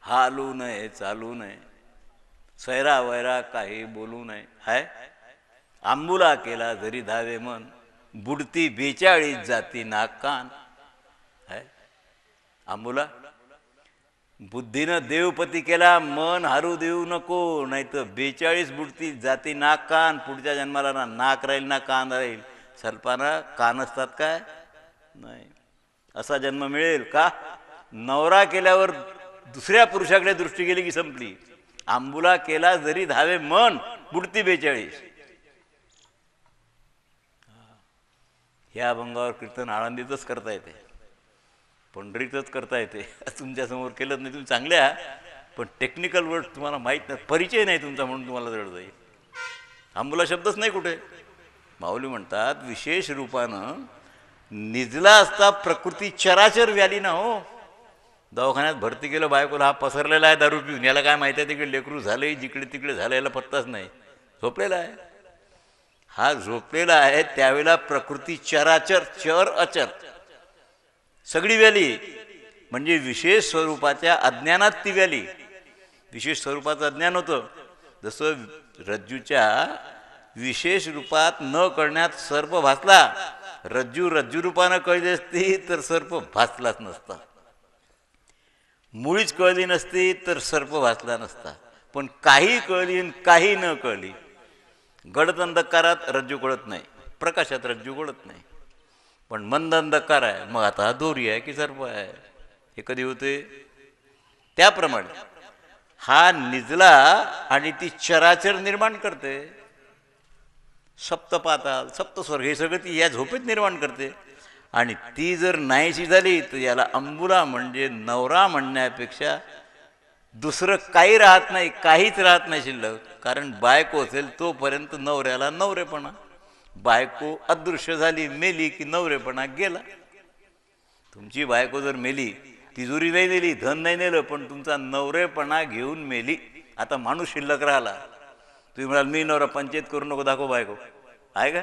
हालू नये चालू नये, सैरा वैरा काही बोलू नये. हाय आंबुला केला जरी धावे मन, बुडती 42 जाती नाक कान. हाय आंबुला बुद्धीनं देवपती केला, मन हारू देऊ नको, नाही तर 42 बुडती जाती नाक कान. पुढच्या जन्माला ना नाक राहील ना कान राहील. सर्पांना कान असतात काय? नाही. असा जन्म मिळेल का? नवरा केल्यावर दुसऱ्या पुरुषाकडे दृष्टी गेली की संपली. आंबुला केला जरी धावे मन, बुडती 42. ह्या अभंगावर कीर्तन आळंदीतच करता येते, पंढरीतच करता येते. तुमच्यासमोर केलं नाही. तुम्ही चांगले आहात पण टेक्निकल वर्ड तुम्हाला माहीत नाही, परिचय नाही तुमचा म्हणून तुम्हाला जड जाईल. आंबुला शब्दच नाही कुठे. माऊली म्हणतात विशेष रूपानं निजला असता प्रकृती चराचर व्याली ना हो. दवाखान्यात भरती केलं बायकोला, हा पसरलेला आहे दारू पिऊन, याला काय माहिती आहे तिकडे लेकरू झालंय, जिकडे तिकडे झालं, याला पत्ताच नाही. झोपलेला आहे. हा झोपलेला आहे त्यावेळेला प्रकृती चराचर चर अचर सगळी व्याली. म्हणजे विशेष स्वरूपाच्या अज्ञानात ती व्याली. विशेष स्वरूपाचं अज्ञान होतं. जसं रज्जूच्या विशेष रूपात न कळण्यात सर्प भासला. रज्जू रज्जूरूपानं कळली असती तर सर्प भासलाच नसता. मुळीच कळली नसती तर सर्प भासला नसता. पण काही कळली आणि काही न कळली. गडद अंधकारात रज्जू कळत नाही, प्रकाशात रज्जू कळत नाही. पण मंद अंधकार आहे, मग आता हा दोरी आहे की सर्प आहे हे कधी होते? त्याप्रमाणे हा निजला आणि ती चराचर निर्माण करते. सप्तपाताल सप्तस्वर्ग हे सगळं ती या झोपेत निर्माण करते. आणि ती जर नाहीशी झाली तर याला अंबुला म्हणजे नवरा म्हणण्यापेक्षा दुसरं काही राहत नाही, काहीच राहत नाही शिल्लक. कारण बायको असेल तोपर्यंत नवऱ्याला नवरेपणा. बायको अदृश्य झाली, मेली की नवरेपणा गेला. तुमची बायको जर मेली, तिजोरी नाही नेली, धन नाही नेलं, पण तुमचा नवरेपणा घेऊन मेली. आता माणूस शिल्लक राहिला. तुम्ही म्हणाल मी नवरा, पंचायत करू नको, दाखव बायको आहे का?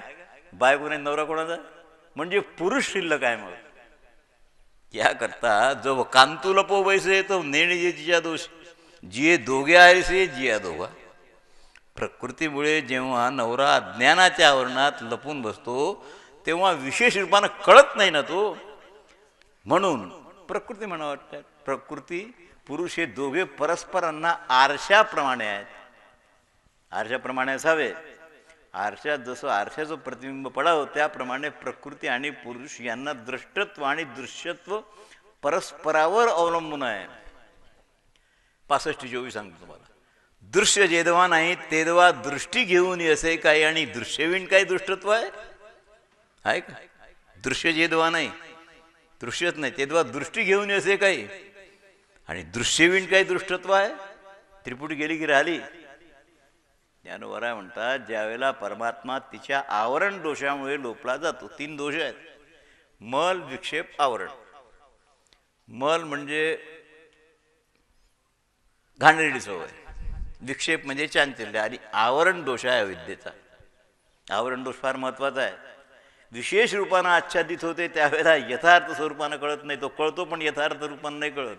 बायको नाही नवरा कोणाचा? म्हणजे पुरुष शिल्लक आहे. मग याकरता जो कांतुल पो वैसे तो नेणे जिया दोष, जिये दोघे आहे से जिया दोघा. प्रकृतीमुळे जेव्हा नवरा अज्ञानाच्या आवरणात लपून बसतो तेव्हा विशेष रूपानं कळत नाही ना तो. म्हणून प्रकृती म्हणा वाटतं. प्रकृती पुरुष हे दोघे परस्परांना आरशाप्रमाणे आहेत. आरशाप्रमाणे असावे. आरशात जसं आरशाचं प्रतिबिंब पडावं त्याप्रमाणे प्रकृती आणि पुरुष यांना द्रष्टत्व आणि दृश्यत्व परस्परावर अवलंबून आहे. 65-24 सांगतो तुम्हाला. दृश्य जेदवा नाही तेदवा दृष्टी घेऊन असे काय आणि दृश्यविण काय दृष्टत्व आहे का? दृश्य जेदवा नाही, दृश्यच नाही, तेदवा दृष्टी घेऊन असे काही आणि दृश्यविण काय दृष्टत्व आहे. त्रिपुटी गेली की राहिली. ज्ञानोबराय म्हणतात ज्यावेळेला परमात्मा तिच्या आवरण दोषामुळे लोपला जातो. 3 दोष आहेत: मल, विक्षेप, आवरण. मल म्हणजे घाणेरडी सवय, विक्षेप म्हणजे चांचल्य आणि आवरण दोष आहे अविद्येचा. आवरण दोष फार महत्वाचा आहे. विशेष रूपानं आच्छादित होते त्यावेळेला यथार्थ स्वरूपानं कळत नाही. तो कळतो पण यथार्थ रूपानं नाही कळत.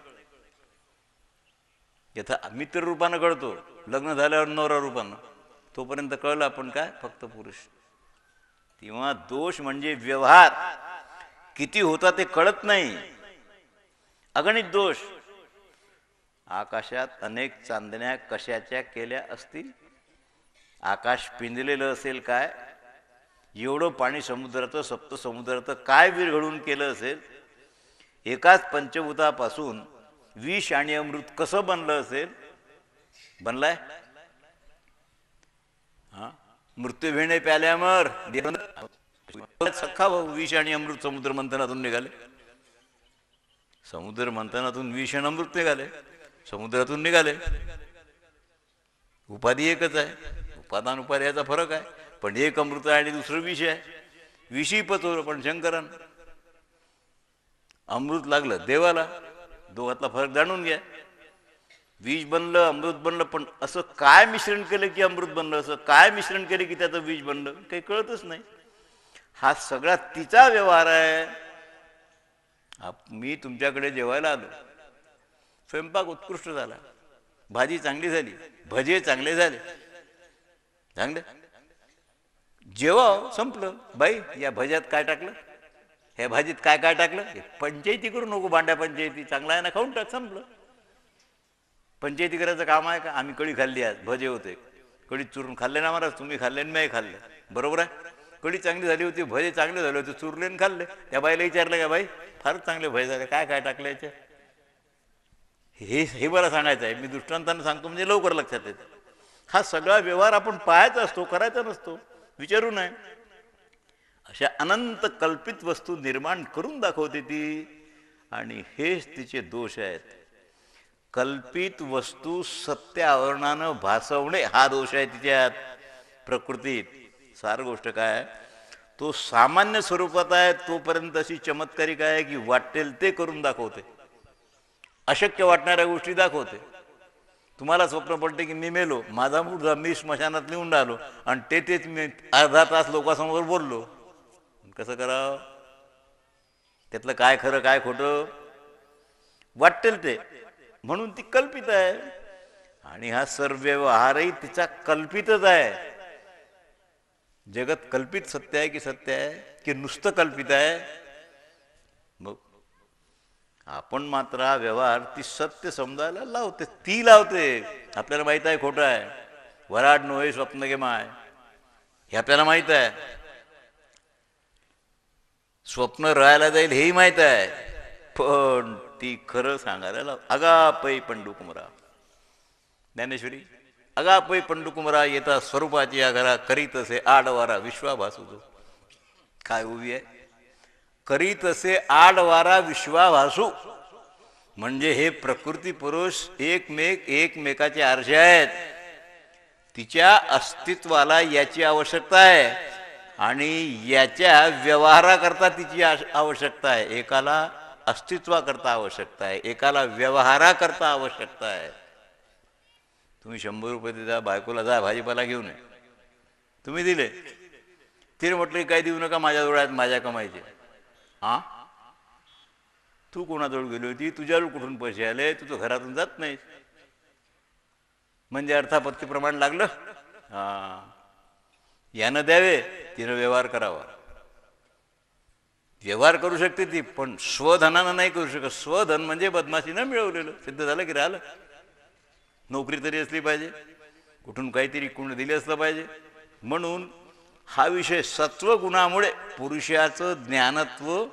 मित्र रूपानं कळतो, लग्न झाल्यावर नवरा रूपानं, तोपर्यंत कळलं आपण काय फक्त पुरुष. तेव्हा दोष म्हणजे व्यवहार किती होता ते कळत नाही. अगणित दोष. आकाशात अनेक चांदण्या कशाच्या केल्या असतील. आकाश पिंजलेलं असेल काय. एवढं पाणी समुद्राचं, सप्त समुद्राचं काय विरघळून केलं असेल. एकाच पंचभूतापासून विष आणि अमृत कसं बनलं असेल. बनलाय हा. मृत्यू भेणे प्याल्यावर सख्खा भाऊ विष आणि अमृत समुद्र मंथनातून निघाले. समुद्र मंथनातून विष आणि अमृत निघाले, समुद्रातून निघाले. उपाधी एकच आहे, उपादान उपाधी याचा फरक आहे. पण एक अमृत आहे आणि दुसरं विष आहे. विषही पचवलं पण शंकरान. अमृत लागलं देवाला. दोघातला फरक जाणून घ्या. विष बनलं, अमृत बनलं, पण असं काय मिश्रण केलं की अमृत बनलं, असं काय मिश्रण केलं की त्याचं विष बनलं, काही कळतच नाही. हा सगळा तिचा व्यवहार आहे. मी तुमच्याकडे जेवायला आलो, स्वयंपाक उत्कृष्ट झाला, भाजी चांगली झाली, भजे चांगले झाले, चांगले जेवा संपलं. बाई या भज्यात काय टाकलं, ह्या भाजीत काय काय टाकलं. पंचायती करू नको, भांड्या पंचायती. चांगला आहे ना, खाऊन टाक, संपलं. पंचायती करायचं काम आहे का. आम्ही कढी खाल्ली, आज भजे होते, कढी चुरून खाल्ले ना महाराज. तुम्ही खाल्ले आणि मी खाल्ले, बरोबर आहे. कढी चांगली झाली होती, भजे चांगले झाले होते, चुरले आणि खाल्ले. त्या बाईला विचारलं का बाई फारच चांगले भजे झाले, काय काय टाकले याच्या. हे मला सांगायचं आहे. मी दृष्टांतानं सांगतो म्हणजे लवकर लक्षात येतं. हा सगळा व्यवहार आपण पाहायचा असतो, करायचा नसतो, विचारू नये. अशा अनंत कल्पित वस्तू निर्माण करून दाखवते ती. आणि हेच तिचे दोष आहेत. कल्पित वस्तू सत्य आवरणानं भासवणे हा दोष आहे तिच्यात. प्रकृतीत सार गोष्ट काय, तो सामान्य स्वरूपात आहे तोपर्यंत अशी चमत्कारिक आहे की वाटेल ते करून दाखवते. अशक्य वाटणाऱ्या गोष्टी दाखवते. तुम्हाला स्वप्न पडते की मी मेलो, माझा मुलगा मी स्मशानात लिहून राहिलो आणि तेच मी अर्धा तास लोकांसमोर बोललो. कसं करावं. त्यातलं काय खरं काय खोटं वाटेल ते. म्हणून ती कल्पित आहे. आणि हा सर्व व्यवहारही तिचा कल्पितच आहे. जगत कल्पित सत्य आहे की सत्य आहे की नुसतं कल्पित आहे. मग आपण मात्र हा व्यवहार ती सत्य समजायला लावते. ती लावते. आपल्याला माहित आहे खोटं आहे. वराड नोहे स्वप्न गे माय, हे आपल्याला माहित आहे. स्वप्न राहायला जाईल हेही माहित आहे. पण ती खरं सांगायला लाव. अगापै पंडुकुमरा, ज्ञानेश्वरी. अगापै पंडुकुमरा येता स्वरूपाची या घरा करीत असे आडवारा विश्वाभासू. काय उभी आहे. करीत असे आडवारा विश्वाभासू म्हणजे हे प्रकृती पुरुष एकमेकाचे आरसे आहेत. तिच्या अस्तित्वाला याची आवश्यकता आहे आणि याच्या व्यवहाराकरता तिची आवश्यकता आहे. एकाला अस्तित्वाकरता आवश्यकता आहे, एकाला व्यवहाराकरता आवश्यकता आहे. तुम्ही 100 रुपये देता, बायकोला जा भाजीपाला घेऊन ये, तुम्ही दिले. तिने म्हटलं काय देऊ नका, माझ्या डोळ्यात माझ्या कमाईचे. हा, तू कोणाजवळ गेली होती, तुझ्याजवळ कुठून पैसे आले, तू तर घरातून जात नाहीस. म्हणजे अर्थापत्ती प्रमाण लागलं. हा, यानं द्यावे, तिनं व्यवहार करावा. व्यवहार करू शकते ती, पण स्वधनानं नाही करू शकत. स्वधन म्हणजे बदमाशीनं मिळवलेलं, सिद्ध झालं की राहिलं. नोकरी तरी असली पाहिजे, कुठून काहीतरी कोण दिले असलं पाहिजे. म्हणून हा विषय सत्वगुणामुळे पुरुषाचं ज्ञानत्व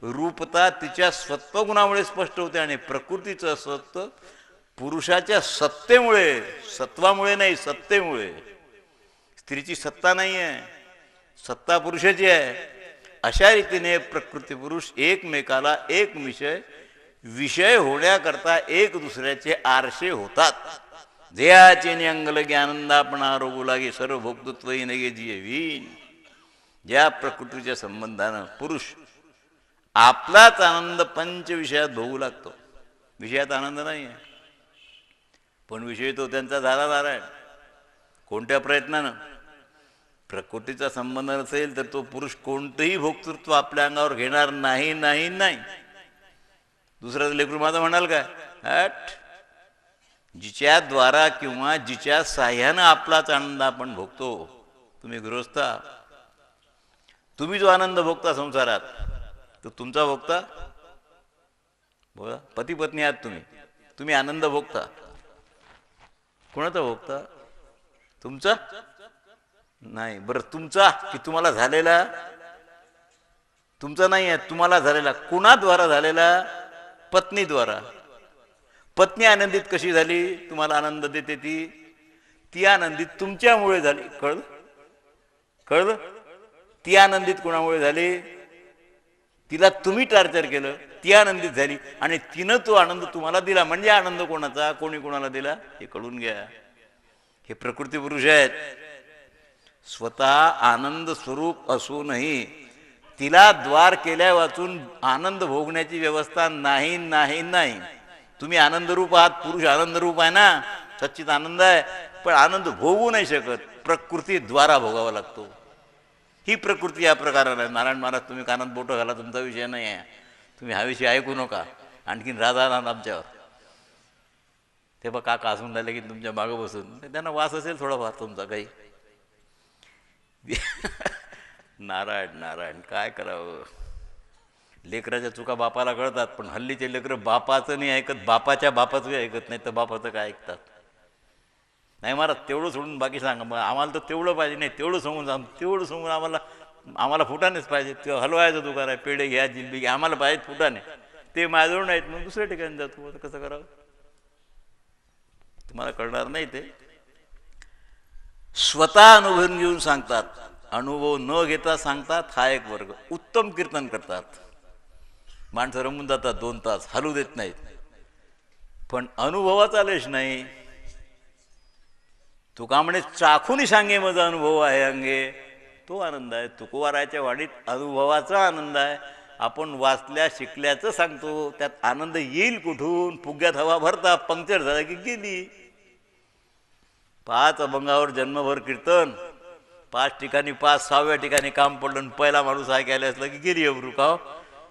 रूपता तिच्या सत्वगुणामुळे स्पष्ट होते, आणि प्रकृतीचं सत्व पुरुषाच्या सत्तेमुळे, सत्वामुळे नाही, सत्तेमुळे. स्त्रीची सत्ता नाही आहे, सत्ता पुरुषाची आहे. अशा रीतीने प्रकृती पुरुष एकमेकाला एक विषय होण्याकरता एक दुसऱ्याचे आरसे होतात. देहाचे अंगलगे आनंदापणा रोगू लागे, सर्व भोक्तृत्व नगे जीवीन. ज्या प्रकृतीच्या संबंधानं पुरुष आपलाच आनंद पंच विषयात भोगू लागतो. विषयात आनंद नाही आहे, पण विषय तो त्यांचा झाला नारायण. कोणत्या प्रयत्नानं? प्रकृतीचा संबंध नसेल तर तो पुरुष कोणतंही भोक्तृत्व आपल्या अंगावर घेणार नाही, नाही, नाही. दुसरं लेकरू माझं म्हणाल काय? हट. जिच्या द्वारा किंवा जिच्या साह्यानं आपलाच आनंद आपण भोगतो. तुम्ही गृहस्थ, तुम्ही जो आनंद भोगता संसारात, तो तुमचा भोगता. बोला, पती पत्नी आहात तुम्ही, तुम्ही आनंद भोगता. कोणाचा भोगता? तुमचा नाही. बरं, तुमचा की तुम्हाला झालेला? तुमचा नाही आहे, तुम्हाला झालेला. कुणाद्वारा झालेला? पत्नीद्वारा. पत्नी आनंदित कशी झाली? तुम्हाला आनंद देते ती आनंदित तुमच्यामुळे झाली. कळलं? कळलं? ती आनंदित कोणामुळे झाली? तिला तुम्ही टार्चर केलं, ती आनंदित झाली, आणि तिनं तो आनंद तुम्हाला दिला. म्हणजे आनंद कोणाचा? कोणी कोणाला दिला हे कळून घ्या. हे प्रकृती पुरुष आहेत. स्वतः आनंद स्वरूप असूनही तिला द्वार केल्या वाचून आनंद भोगण्याची व्यवस्था नाही, नाही, नाही. तुम्ही आनंदरूप आहात, पुरुष आनंदरूप आहे ना, सच्चित आनंद आहे, पण आनंद भोगू नाही शकत. प्रकृती द्वारा भोगावा लागतो. ही प्रकृती या प्रकाराने. नारायण महाराज, तुम्ही कानात बोटं घाला, तुमचा विषय नाही आहे. तुम्ही हा विषय ऐकू नका, आणखीन राजा आमच्यावर. ते बघ काका हसून राहिले की तुमच्या मागं बसून, त्यांना वास असेल थोडाफार तुमचा काही. नारायण नारायण, काय करावं. लेकराच्या चुका बापाला कळतात, पण हल्लीचे लेकरं बापाचं नाही ऐकत, बापाच्या बापाचं ऐकत नाही, तर बापाचं काय ऐकतात? नाही महाराज, तेवढं सोडून बाकी सांगा. मग आम्हाला तर तेवढं पाहिजे. नाही, तेवढं सांगून आम्हाला फुटानेच पाहिजे. तेव्हा हलवायचं दुकान आहे, पेढे घ्या, जिलबी घ्या, आम्हाला पाहिजे फुटाने. ते माझ्याजवळ नाहीत, मग दुसऱ्या ठिकाणी जातो. आता कसं करावं? तुम्हाला कळणार नाही. ते स्वतः अनुभव घेऊन सांगतात, अनुभव न घेता सांगतात. हा एक वर्ग. उत्तम कीर्तन करतात, माणसं रमून जातात, 2 तास हलू देत नाहीत, पण अनुभवाचा लेश नाही. तुका म्हणे चाखून सांगे माझा अनुभव आहे अंगे, तो आनंद आहे. तुकोबाराच्या वाडीत अनुभवाचा आनंद आहे. आपण वाचल्या शिकल्याचं सांगतो, त्यात आनंद येईल कुठून? फुग्यात हवा भरता, पंक्चर झाला की गेली. 5 अभंगावर जन्मभर कीर्तन, 5 ठिकाणी 5-6व्या ठिकाणी काम पडलं, पहिला माणूस ऐकायला असला की गेली अब्रू. का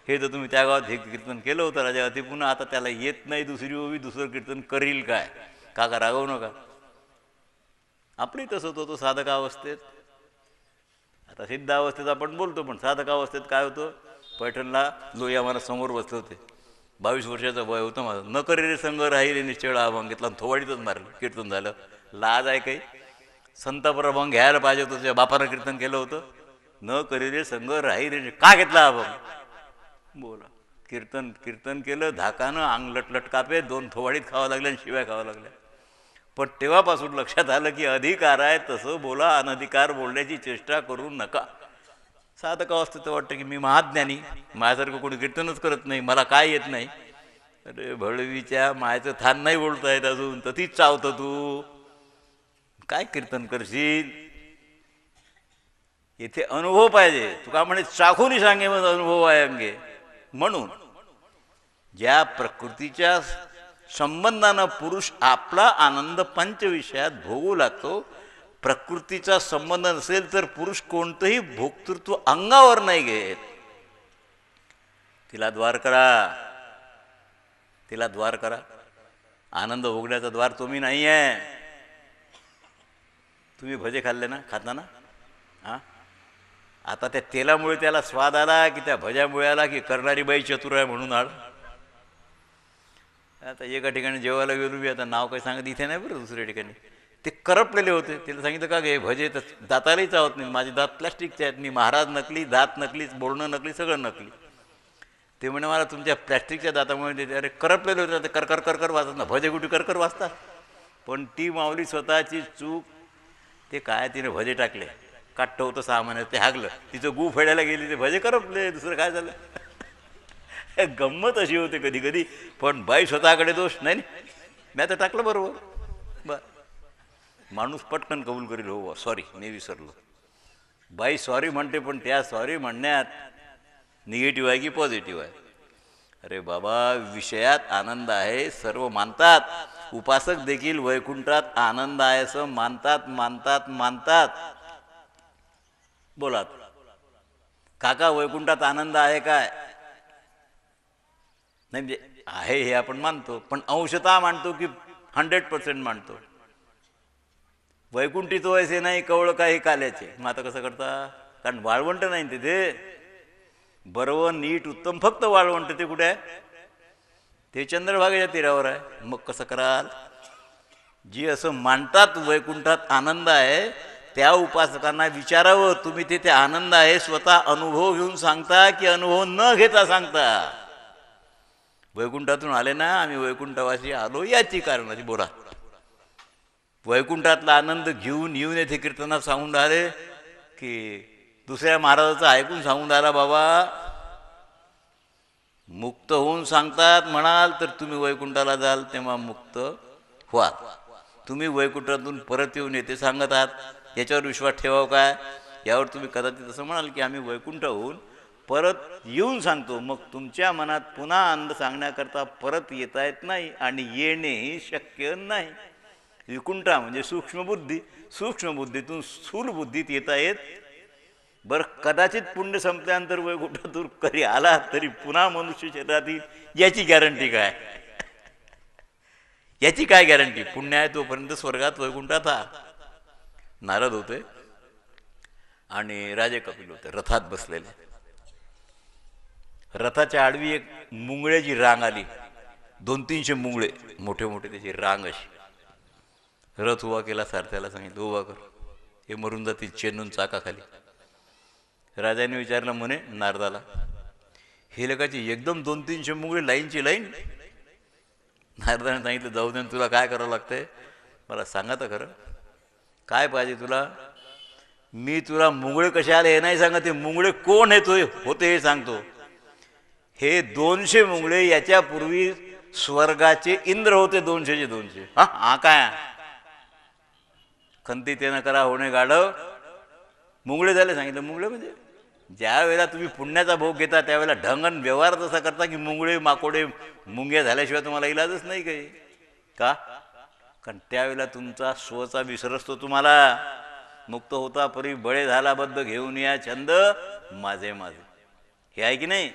हे तर तुम्ही त्या गावात हे कीर्तन केलं होतं राजावती, पुन्हा आता त्याला येत नाही दुसरी ओवी, दुसरं कीर्तन करील काय? काका रागवू नका. आपली तसंच होतं साधकावस्थेत. आता सिद्धावस्थेत आपण बोलतो, पण साधकावस्थेत काय होतं? पैठणला लोहिया मला समोर बसले होते, 22 वर्षाचं वय होतं माझं. न करे रे संग राहिले निश्चळ अभंग घेतला, थोवाडीतच मारलं. कीर्तन झालं. लाज आहे काही? संतापर अभंग घ्यायला पाहिजे होतं, तुझ्या बापानं कीर्तन केलं होतं. न करे रे संग राहिले, का घेतला अभंग? बोला. कीर्तन केलं, धाकानं अंग लटलट कापे, 2 थोवाडीत खावं लागल्या आणि शिव्या खावं लागल्या. पण तेव्हापासून लक्षात आलं की अधिकार आहे तसं बोला, अनधिकार बोलण्याची चेष्टा करू नका. साधक अवस्थेत वाटतं की मी महाज्ञानी, माझ्यासारखं कोणी कीर्तनच करत नाही, मला काय येत नाही. अरे भळवीच्या मायचं थान नाही बोलता येत अजून, तर तीच चावतं तू. काय कीर्तन करशील? येथे अनुभव पाहिजे. तुका म्हणे चाखून सांगे मग अनुभव आहे अंगे. म्हणून ज्या प्रकृतीच्या संबंधानं पुरुष आपला आनंद पंचविषयात भोगू लागतो, प्रकृतीचा संबंध नसेल तर पुरुष कोणतंही भोक्तृत्व अंगावर नाही घेत. तिला द्वार करा. आनंद भोगण्याचा द्वार तुम्ही नाही आहे. तुम्ही भजे खाल्ले ना, खाता ना? हां, आता त्या तेलामुळे त्याला स्वाद आला की त्या भज्यामुळे आला की करणारी बाई चतुर आहे म्हणून आळ. आता एका ठिकाणी जेवायला गेलो मी, आता नाव काही सांगत इथे नाही बरं, दुसऱ्या ठिकाणी ते करपलेले होते. तिला सांगितलं का गे भजे तर दातालाही चावत नाही, माझे दात प्लॅस्टिकचे आहेत, मी महाराज नकली, दात नकली, बोलणं नकली, सगळं नकली. ते म्हणे मला तुमच्या प्लॅस्टिकच्या दातामुळे ते, अरे करपलेले होते, ते करकर करकर वाचत ना, भजे कुठे करकर वाचतात. पण ती माऊली स्वतःची चूक, ते काय तिने भजे टाकले, काट्ट होतं 6 महिन्यात, ते हागलं, तिचं गू फेडायला गेली, ते भजे करपले, दुसरं काय झालं. गंमत अशी होते कधी कधी. पण बाई स्वतःकडे दोष नाही, मी आता टाकलं बरोबर. बर, माणूस पटकन कबूल करील, हो सॉरी मी विसरलो. बाई सॉरी म्हणते, पण त्या सॉरी म्हणण्यात निगेटिव्ह आहे की पॉझिटिव्ह आहे. अरे बाबा, विषयात आनंद आहे सर्व मानतात, उपासक देखील वैकुंठात आनंद आहे असं मानतात मानतात मानतात. बोला काका, वैकुंठात आनंद आहे काय? नाही म्हणजे आहे हे आपण मानतो, पण अंशतः मानतो की 100% मानतो. वैकुंठी तो ऐसे नाही कवळ काही काल्याचे. मग आता कसं करता, कारण वाळवंट नाही तिथे, बरोबर नीट उत्तम फक्त वाळवंट ते कुठे आहे, ते चंद्रभागेच्या तीरावर आहे. मग कसं कराल? जी असं मानतात वैकुंठात आनंद आहे त्या उपासकांना विचारावं, तुम्ही तिथे आनंद आहे स्वतः अनुभव घेऊन सांगता की अनुभव न घेता सांगता? वैकुंठातून आले ना, आम्ही वैकुंठवासी आलो याची कारणाची बोला. वैकुंठातला आनंद घेऊन येऊन येथे कीर्तनात सांगून राहिले की दुसऱ्या महाराजाचं ऐकून सांगून राहिला? बाबा, मुक्त होऊन सांगतात म्हणाल तर तुम्ही वैकुंठाला जाल तेव्हा मुक्त व्हाल. तुम्ही वैकुंठातून परत येऊन येते सांगत आहात, याच्यावर विश्वास ठेवाव काय? यावर तुम्ही कदाचित असं म्हणाल की आम्ही वैकुंठाहून परत येऊन सांगतो. मग तुमच्या मनात पुन्हा आनंद सांगण्याकरता परत येता येत नाही आणि येणेही शक्य नाही. विकुंठा म्हणजे सूक्ष्मबुद्धी, सूक्ष्मबुद्धीतून स्थूल बुद्धीत येता येत. बरं, कदाचित पुण्य संपल्यानंतर वैकुंठातून कधी आला तरी पुन्हा मनुष्य शरीरात येईल, याची गॅरंटी काय? याची काय गॅरंटी? पुण्य आहे तोपर्यंत स्वर्गात वैकुंठात. हा नारद होते आणि राजे कपिल होते रथात बसलेले. रथाच्या आडवी एक मुंगळ्याची रांग आली, 200-300 मुंगळे मोठे मोठे, त्याची रांग अशी. रथ उभा केला, सारथ्याला सांगितलं उभा कर, हे मरून जातील चेन्नून चाकाखाली. राजाने विचारलं म्हणे नारदाला, हे लगाची एकदम 200-300 मुंगळे लाईनची लाईन? नारदाने सांगितलं जाऊ दे, तुला काय करावं लागतंय मला सांगा तर खरं, काय पाहिजे तुला? मी तुला मुंगळे कशा आले हे नाही सांगत, हे मुंगळे कोण येतोय होते हे सांगतो. हे 200 मुंगळे याच्यापूर्वी स्वर्गाचे इंद्र होते, 200चे 200. हा काय खंती ते न करा होणे गाढव, मुंगळे झाले. सांगितलं मुंगळे म्हणजे ज्या वेळेला तुम्ही पुण्याचा भोग घेता त्यावेळेला ढंगन व्यवहार तसा करता की मुंगळे माकोडे मुंग्या झाल्याशिवाय तुम्हाला इलाजच नाही काही का? कारण त्यावेळेला तुमचा स्वचा विसर असतो. तुम्हाला मुक्त होता परी बळे झाला बद्ध घेऊन या छंद माझे माझे, हे आहे की नाही?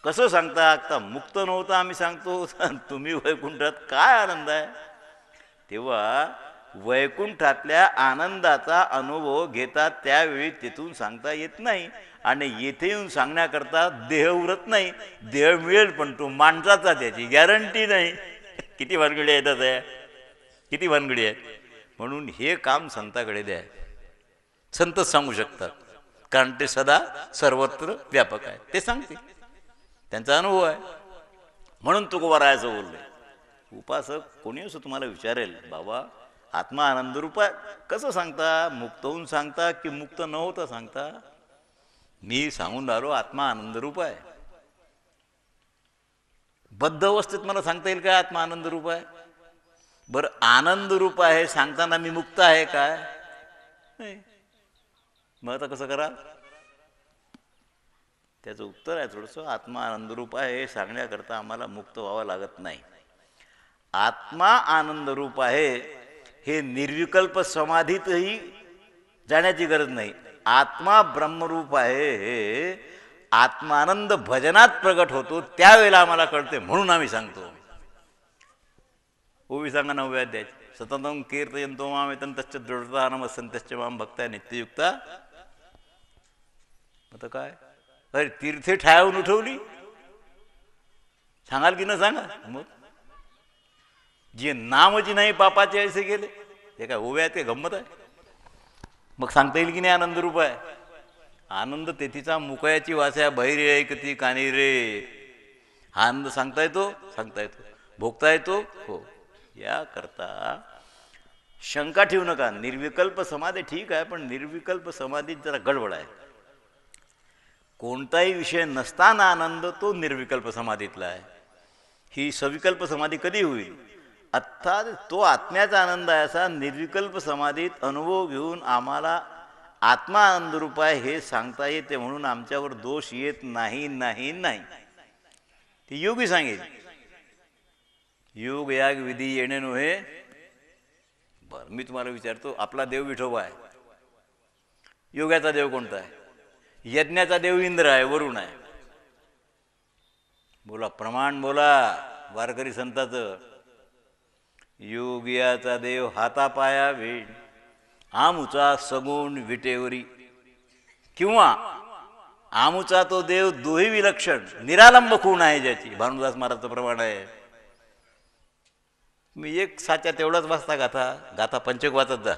कसं सांगता? आता मुक्त नव्हतं आम्ही सांगतो, तुम्ही वैकुंठात काय आनंद आहे? तेव्हा वैकुंठातल्या आनंदाचा अनुभव घेतात त्यावेळी तिथून सांगता येत नाही, आणि येथे येऊन सांगण्याकरता देह उरत नाही. देह मिळेल पण तो माणसाचा, त्याची गॅरंटी नाही. किती भानगडी येतात आहे, किती भानगडी आहेत. म्हणून हे काम संताकडे द्या, संतच सांगू शकतात, कारण ते सदा सर्वत्र व्यापक आहे, ते सांगते, त्यांचा अनुभव आहे. म्हणून तुकोबारायाचं बोलले. उपासक कोणी असं तुम्हाला विचारेल, बाबा आत्मा आनंद रूप आहे, कसं सांगता? मुक्त होऊन सांगता की मुक्त न होता सांगता? मी सांगून राहिलो आत्मा आनंद रूप आहे. बद्ध अवस्थेत मला सांगता येईल काय आत्मा आनंद रूप आहे? बरं, आनंद रूप आहे सांगताना मी मुक्त आहे काय? नाही. मग आता कसं करा? त्याचं उत्तर आहे थोडंसं, आत्मा आनंद रूप आहे हे सांगण्याकरता आम्हाला मुक्त व्हावं लागत नाही. आत्मा आनंद रूप आहे हे निर्विकल्प समाधीतही जाण्याची गरज नाही. आत्मा ब्रह्मरूप आहे हे आत्मानंद भजनात प्रगट होतो, त्यावेळेला आम्हाला कळते, म्हणून आम्ही सांगतो. ओवी सांगा 9व्या अध्यायात, सततं कीर्तयन्तो मामेतं तच्च दृढता नमस्सन्तश्च मां भक्त्या नित्ययुक्ता आता काय, अरे तीर्थे ठायावून उठवली, सांगाल की न सांगा. मग जे नामची नाही पापाचे ऐसे गेले, हे काय ओव्यात काय गंमत आहे. मग सांगता येईल की नाही आनंद रूप आहे. आनंद तेथीचा मुकयाची वास्या बहिरे ऐकती कानी रे. हा आनंद सांगता येतो, सांगता येतो, भोगता येतो. हो, या करता शंका ठेवू नका. निर्विकल्प समाधी ठीक आहे, पण निर्विकल्प समाधीत जरा गडबड आहे. कोणताही विषय नसताना आनंद तो निर्विकल्प समाधीतला आहे. ही सविकल्प समाधी कधी होईल? अर्थात तो आत्म्याचा आनंद आहे असा निर्विकल्प समाधीत अनुभव घेऊन आम्हाला आत्मा आनंदरूप आहे हे सांगता येते, म्हणून आमच्यावर दोष येत नाही नाही नाही. ते योगी सांगेल. योग याग विधी येणे नव्हे. बरं, मी तुम्हाला विचारतो, आपला देव विठोबा आहे. योगाचा देव कोणता आहे? यज्ञाचा देव इंद्र आहे, वरुण आहे. बोला प्रमाण, बोला वारकरी संताचं. योगियाचा देव हातापाया वेण, आमुचा सगुण विटेवरी. किंवा आमुचा तो देव दोही विलक्षण निरालंब खूण आहे ज्याची. भानुदास महाराजचं प्रमाण आहे. मी एक साच्या तेवढाच वाचता गाथा, गाथा पंचक वाचत जा.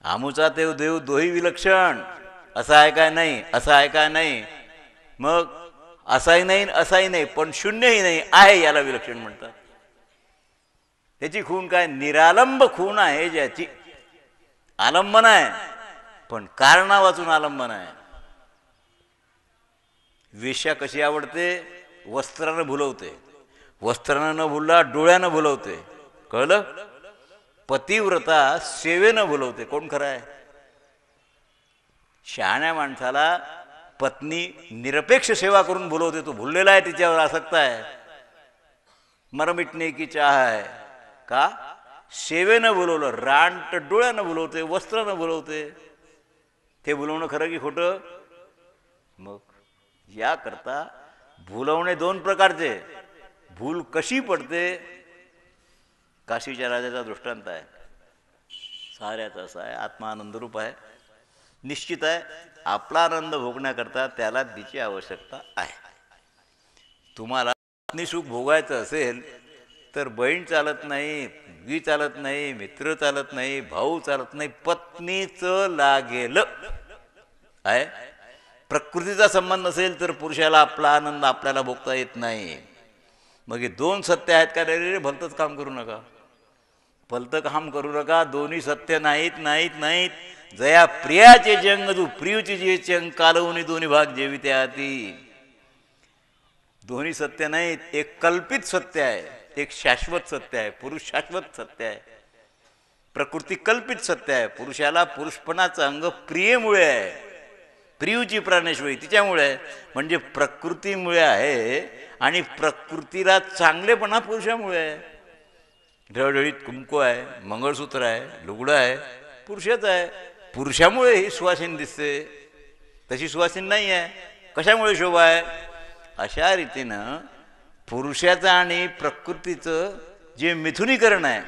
आमुचा देव देव दोही विलक्षण, असा आहे काय नाही, असा आहे काय नाही. मग असाही नाही असाही नाही, पण शून्यही नाही, आहे याला विलक्षण म्हणतात. त्याची खूण काय? निरालंब खूण आहे ज्याची. आलंबन आहे, पण कारणा वाचून आलंबन आहे. वेश्या कशी आवडते? वस्त्रानं भुलवते. वस्त्रानं न भुलला डोळ्यानं भुलवते. कळलं? पतिव्रता सेवेनं भुलवते. कोण खरं आहे? शहाण्या माणसाला पत्नी निरपेक्ष सेवा करून भुलवते. तो भुललेला आहे, तिच्यावर आसक्त आहे. मरमिटणे की चाह आहे का? सेवेनं बोलवलं. रांट डोळ्यानं बोलवते, वस्त्रानं बोलवते. ते बोलवणं खरं की खोटं? मग या करता भुलवणे दोन प्रकारचे. भूल कशी पडते? काशीच्या राजाचा दृष्टांत आहे. साऱ्याचा असा आहे, आत्मा आनंदरूप आहे, निश्चित आहे. आपला आनंद भोगण्याकरता त्याला तिची आवश्यकता आहे. तुम्हाला सुख भोगायचं असेल तर बहीण चालत नाही, मुलगी चालत नाही, मित्र चालत नाही, भाऊ चालत नाही, पत्नीच लागेल आहे. प्रकृतीचा संबंध असेल तर पुरुषाला आपला आनंद आपल्याला भोगता येत नाही. मग हे दोन सत्य आहेत का? रे भलतंच काम करू नका, भलतं काम करू नका. दोन्ही सत्य नाहीत नाहीत नाहीत. जया प्रियाचे जंग तू प्रियूची जे चंग कालवून दोन्ही भाग जेविते आती. दोन्ही सत्य नाहीत. एक कल्पित सत्य आहे, एक शाश्वत सत्य आहे. पुरुष शाश्वत सत्य आहे, प्रकृती कल्पित सत्य आहे. पुरुषाला पुरुषपणाचं अंग प्रियेमुळे आहे, प्रियूची प्राणेश्वरी तिच्यामुळे आहे. म्हणजे प्रकृतीमुळे आहे आणि प्रकृतीला चांगलेपणा पुरुषामुळे आहे. ढळढळीत कुंकू आहे, मंगळसूत्र आहे, लुगडं आहे, पुरुषच आहे. पुरुषामुळे ही सुवासिनी दिसते, तशी सुवासिनी नाही आहे. कशामुळे शोभा आहे? अशा रीतीनं पुरुषाचं आणि प्रकृतीचं जे मिथुनीकरण आहे,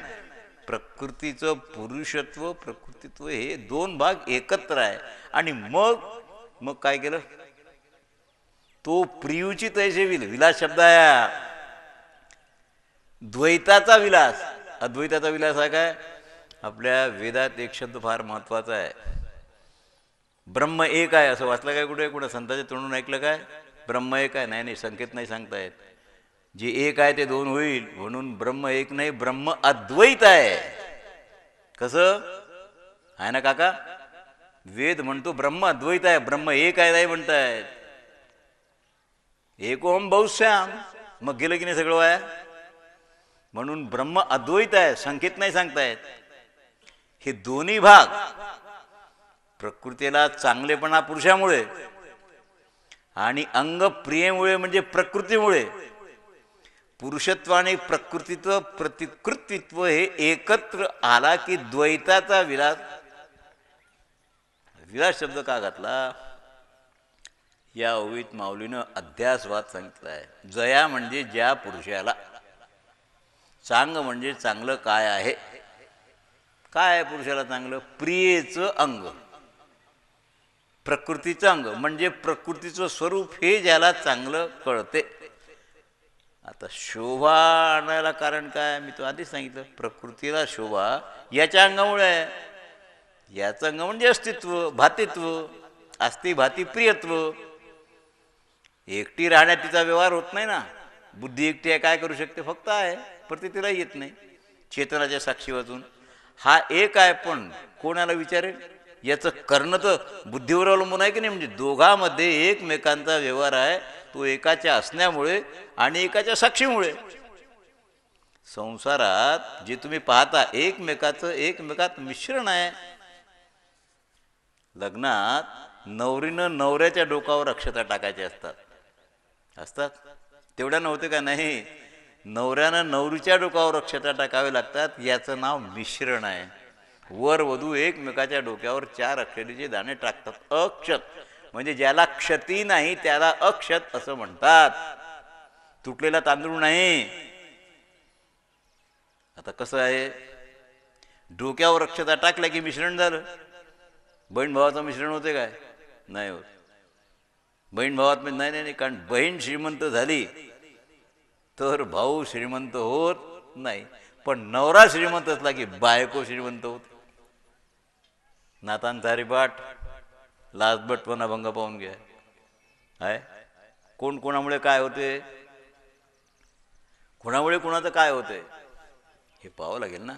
प्रकृतीचं पुरुषत्व प्रकृतित्व हे दोन भाग एकत्र आहे. आणि मग काय केलं? तो प्रियूची तैसे विलास शब्द आहे. द्वैताचा विलास, अद्वैताचा विलास आहे काय? आपल्या वेदात एक शब्द फार महत्वाचा आहे. ब्रह्म एक आहे असं वाचलं काय? कुठे कुठे संतांच्या तोंडून ऐकलं काय? ब्रह्म एक आहे? नाही, संकेत नाही सांगता येत. जे एक आहे ते दोन होईल, म्हणून ब्रह्म एक नाही, ब्रह्म अद्वैत आहे. कसं आहे ना काका? वेद म्हणतो ब्रह्म अद्वैत आहे, ब्रह्म एक आहे नाही म्हणतायत. एक ओम बहुश्याम. मग गेलं की नाही सगळं आहे? म्हणून ब्रह्म अद्वैत आहे, संकेत नाही सांगतायत. हे दोन्ही भाग प्रकृतीला चांगलेपणा पुरुषामुळे आणि अंग प्रियेमुळे म्हणजे प्रकृतीमुळे, पुरुषत्व आणि प्रकृतीत्व प्रतिकृतित्व हे एकत्र आला की द्वैताचा विलास. विलास शब्द का घातला? या ओवीत माऊलीनं अध्यासवाद सांगितला आहे. जया म्हणजे ज्या पुरुषाला, चांग म्हणजे चांगलं काय आहे. काय आहे पुरुषाला चांगलं? प्रियेचं अंग. प्रकृतीचं अंग म्हणजे प्रकृतीचं स्वरूप हे ज्याला चांगलं कळते. आता शोभा आणायला कारण काय, मी तो आधीच सांगितलं, प्रकृतीला शोभा याच्या अंगामुळे आहे. याचं अंग म्हणजे अस्तित्व, भातित्व, अस्ति भाती प्रियत्व. एकटी राहण्यात तिचा व्यवहार होत नाही ना. बुद्धी एकटी आहे, काय करू शकते, फक्त आहे, पण ते तिला येत नाही चेतनाच्या साक्षी वाचून. हा एक आहे, पण कोणाला विचारेल, याचं करणं तर बुद्धीवर अवलंबून आहे की नाही. म्हणजे दोघांमध्ये एकमेकांचा व्यवहार आहे, तो एकाच्या असण्यामुळे आणि एकाच्या साक्षीमुळे. संसारात जे तुम्ही पाहता एकमेकात मिश्रण आहे. लग्नात नवरीनं नवऱ्याच्या डोकावर अक्षता टाकायच्या असतात तेवढ्या नव्हते का, नाही, नवऱ्यानं नवरीच्या डोकावर अक्षता टाकावे लागतात. याचं नाव मिश्रण आहे. वर वधू एकमेकाच्या डोक्यावर 4 अक्षरीचे दाणे टाकतात. अक्षत म्हणजे ज्याला क्षती नाही त्याला अक्षत असं म्हणतात. तुटलेला तांदूळ नाही. आता कसं आहे, डोक्यावर अक्षता टाकल्या की मिश्रण झालं. बहीण भावाचं मिश्रण होते काय, नाही होत. बहीण भावात नाही, कारण बहीण श्रीमंत झाली तर भाऊ श्रीमंत होत नाही. पण नवरा श्रीमंत असला की बायको श्रीमंत होत. नातांचा हरिपाठ, लाजबटपणा भंग पाहून घ्या. आहे कोण कोणामुळे काय होते, कोणामुळे कोणाचं काय होते हे पाहावं लागेल ना.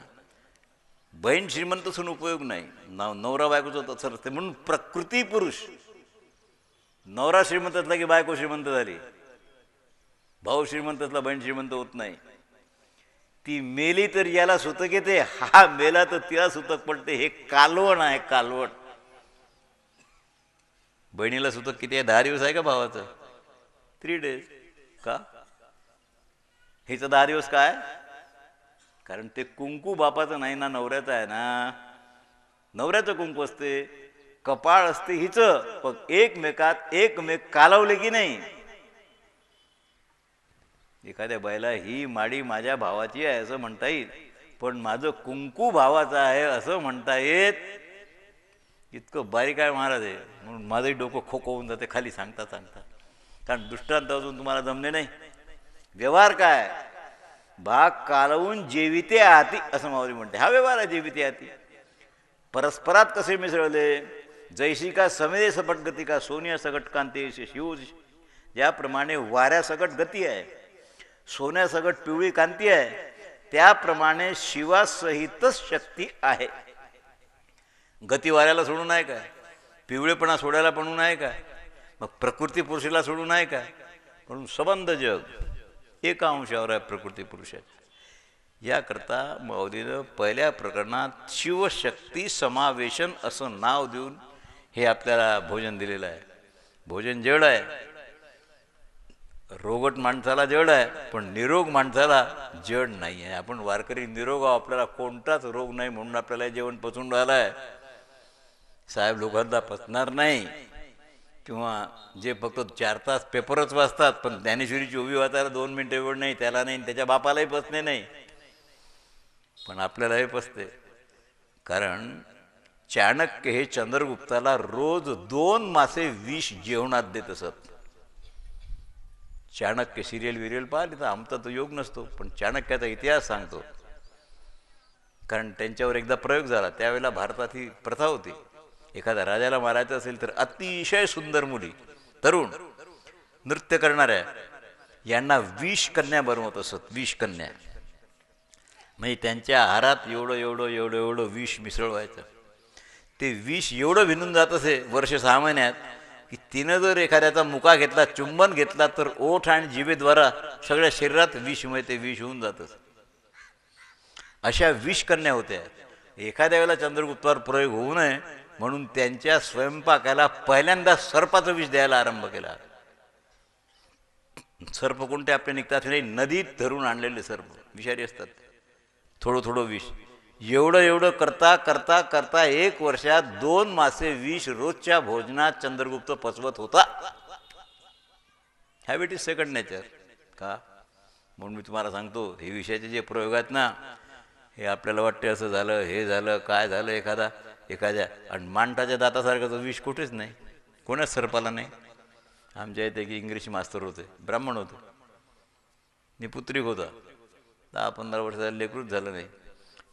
बहीण श्रीमंत असून उपयोग नाही, नवरा बायकोचं तसं असते. म्हणून प्रकृती पुरुष, नवरा श्रीमंत असला की बायको श्रीमंत झाली, भाऊ श्रीमंत असला बहीण श्रीमंत होत नाही. ती मेली तर याला सुतक येते, हा मेला तर तिला सुतक पडते. हे कालवण आहे, कालवण. बहिणीला सुतक किती आहे, 10 दिवस आहे का भावाचं, 3 days का, हिचं 10 दिवस काय, कारण ते कुंकू बापाचं नाही ना, नवऱ्याचं आहे ना. नवऱ्याचं कुंकू असते, कपाळ असते हिचं. पण एकमेकात एकमेक कालवले की नाही. एखाद्या बाईला ही माडी माझ्या भावाची आहे असं म्हणता येईल, पण माझं कुंकू भावाचं आहे असं म्हणता येत. इतकं बारीक आहे महाराज आहे. म्हणून माझंही डोकं खोकं होऊन जाते खाली सांगता सांगता, कारण दृष्टांत अजून तुम्हाला जमले नाही. व्यवहार काय, भाग कालवून जेविते आती असं माऊली म्हणते. हा व्यवहार आहे, जेविते आती. परस्परात कसे मिसळले, जैशी का समेदे सपट गती का सोनिया सगट कांती शिव. ज्याप्रमाणे वाऱ्यासगट गती आहे, सोन्यासगट पिवळी कांती आहे, त्याप्रमाणे शिवासहितच शक्ती आहे. गती वाऱ्याला सोडून आहे काय, पिवळेपणा सोडायला पण आहे काय, मग प्रकृती पुरुषाला सोडून आहे काय. म्हणून संबंध जग एका अंशावर आहे प्रकृती पुरुषाच्या. याकरता माऊलीनं पहिल्या प्रकरणात शिवशक्ती समावेशन असं नाव देऊन हे आपल्याला भोजन दिलेलं आहे. भोजन जड आहे, रोगट माणसाला जड आहे, पण निरोग माणसाला जड नाही आहे. आपण वारकरी निरोग आहो, आपल्याला कोणताच रोग नाही, म्हणून आपल्याला जेवण पचून राहिलं आहे. साहेब लोकांना पचणार नाही, किंवा जे फक्त 4 तास पेपरच वाचतात, पण ज्ञानेश्वरीची उभी वाचायला 2 मिनिटं वेळ नाही, त्याला नाही, त्याच्या बापालाही पचणे नाही, पण आपल्यालाही पचते. कारण चाणक्य हे चंद्रगुप्ताला रोज 2 मासे विष जेवणात देत असत. चाणक्य सिरियल विरियल पाहिली तर आमचा तो योग नसतो, पण चाणक्याचा इतिहास सांगतो. कारण त्यांच्यावर एकदा प्रयोग झाला, त्यावेळेला भारतात ही प्रथा होती, एखाद्या राजाला मारायचं असेल तर अतिशय सुंदर मुली, तरुण, नृत्य करणाऱ्या यांना 20 कन्या बनवत असत. 20 कन्या म्हणजे त्यांच्या आहारात एवढं एवढं एवढं एवढं विष मिसळ व्हायचं. ते विष एवढं भिनून जात असे वर्ष 6 महिन्यात, की तिनं जर एखाद्याचा मुका घेतला, चुंबन घेतला, तर ओठ आणि जिभेद्वारा सगळ्या शरीरात विषमय ते विष होऊन जातच. अशा 20 कन्या होत्या. एखाद्या वेळेला चंद्रगुप्तावर प्रयोग होऊ नये म्हणून त्यांच्या स्वयंपाकाला पहिल्यांदा सर्पाचं विष द्यायला आरंभ केला. सर्प कोणते आपले निघतात, नदीत धरून आणलेले सर्प विषारी असतात. थोडं थोडं विष एवढं एवढं करता करता करता 1 वर्षात 2 मासे विष रोजच्या भोजनात चंद्रगुप्त पचवत होता. हॅबिट इज सेकंड नेचर का. म्हणून मी तुम्हाला सांगतो, हे विषयाचे जे प्रयोग आहेत ना, हे आपल्याला वाटते असं झालं, हे झालं, काय झालं, एखाद्या आणि मांटाच्या दातासारखं विष कुठेच नाही. कोणाच सरपाला नाही. आमच्या इथे एक इंग्लिश मास्तर होते, ब्राह्मण होते, निपुत्रिक होता, 10-15 वर्षाचा लेकरूच झालं नाही.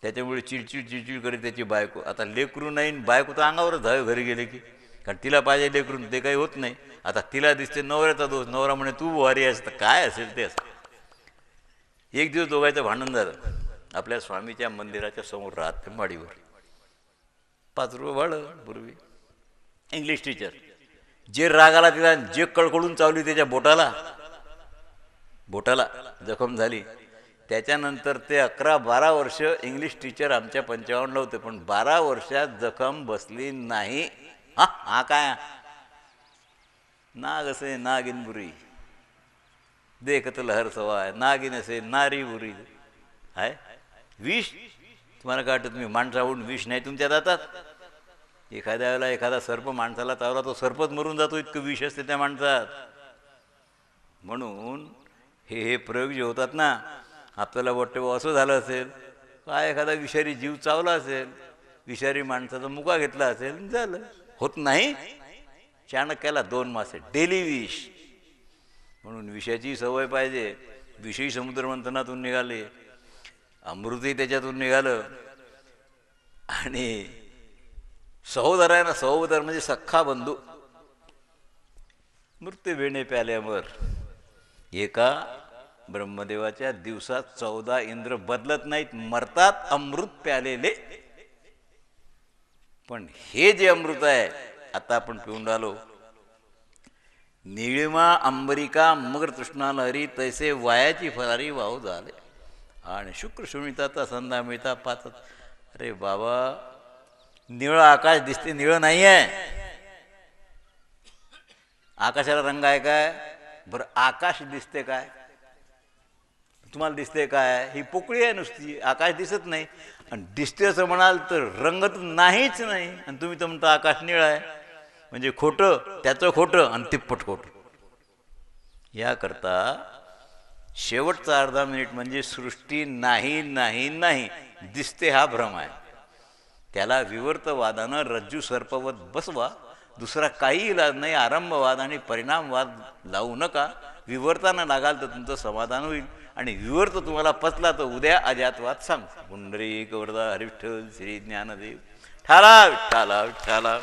त्याच्यामुळे चिडचिड करीत त्याची बायको. आता लेकरू नाही, बायको तर अंगावरच धावे घरी गेले की, कारण तिला पाहिजे लेकरून, ते काही होत नाही. आता तिला दिसते नवऱ्याचा दोष, नवरा म्हणे तू वारी आहेस, तर काय असेल ते असं. एक दिवस दोघांचं भांडण झालं. आपल्या स्वामीच्या मंदिराच्या समोर राहते माडीवर, 5 रुपये भाडं पूर्वी. इंग्लिश टीचर, जे रागाला तिला जे कळकळून चावली त्याच्या बोटाला जखम झाली. त्याच्यानंतर ते 11-12 वर्ष इंग्लिश टीचर आमच्या 55ला होते, पण 12 वर्षात जखम बसली नाही. हा काय नाग असे नागिन बुरी, देखत लहर सवाय, नागिन असे नारी बुरी आहे. विष तुम्हाला काय वाटत, मी माणसाहून विष नाही तुमच्या दातात. एखाद्या वेळेला एखादा सर्प माणसाला चावला, तो सर्पच मरून जातो, इतकं विष असते त्या माणसात. म्हणून हे प्रयोग जे होतात ना, आपल्याला वाटतं असं झालं असेल, काय एखादा विषारी जीव चावला असेल, विषारी माणसाचा मुका घेतला असेल, झालं. होत नाही. चाणक्याला 2 मासे डेली विष. म्हणून विषाची सवय पाहिजे. विषयी समुद्र मंथनातून निघाले, अमृतही त्याच्यातून निघालं. आणि सहोदर आहे ना, सहोदर म्हणजे सख्खा बंधू. मृत्यू वेणे प्याल्यावर एका ब्रह्मदेवाच्या दिवसात 14 इंद्र बदलत नाहीत, मरतात अमृत प्यालेले. पण हे जे अमृत आहे आता आपण पिऊन राहिलो, निळिमा अंबरिका मगर तृष्णा लहरी, तैसे वायाची फरारी वाहू झाले. आणि शुक्र शोणिताचा संधा मिळता पाचत. अरे बाबा, निळं आकाश दिसते, निळं नाही आहे. आकाशाला रंग आहे काय? बरं, आकाश दिसते काय? तुम्हाला दिसते काय? ही पोकळी आहे नुसती, आकाश दिसत नाही. आणि दिसते असं म्हणाल तर रंग तर नाहीच नाही, आणि तुम्ही तर म्हणता आकाश निळं आहे. म्हणजे खोटं त्याचं खोटं आणि तिप्पट खोटं. याकरता शेवटचा अर्धा मिनिट म्हणजे सृष्टी नाही नाही नाही दिसते हा भ्रम आहे. त्याला विवर्तवादानं रज्जू सर्पवत बसवा, दुसरा काही इलाज नाही. आरंभवाद आणि परिणामवाद लावू नका. विवर्तानं लागाल तर तुमचं समाधान होईल, आणि विवर्त तुम्हाला पचला तर उद्या अजातवाद सांग. पुंडरीक वरदा हरिविठ्ठल श्री ज्ञानदेव. ठाला विठ्ठला विठ्ठला.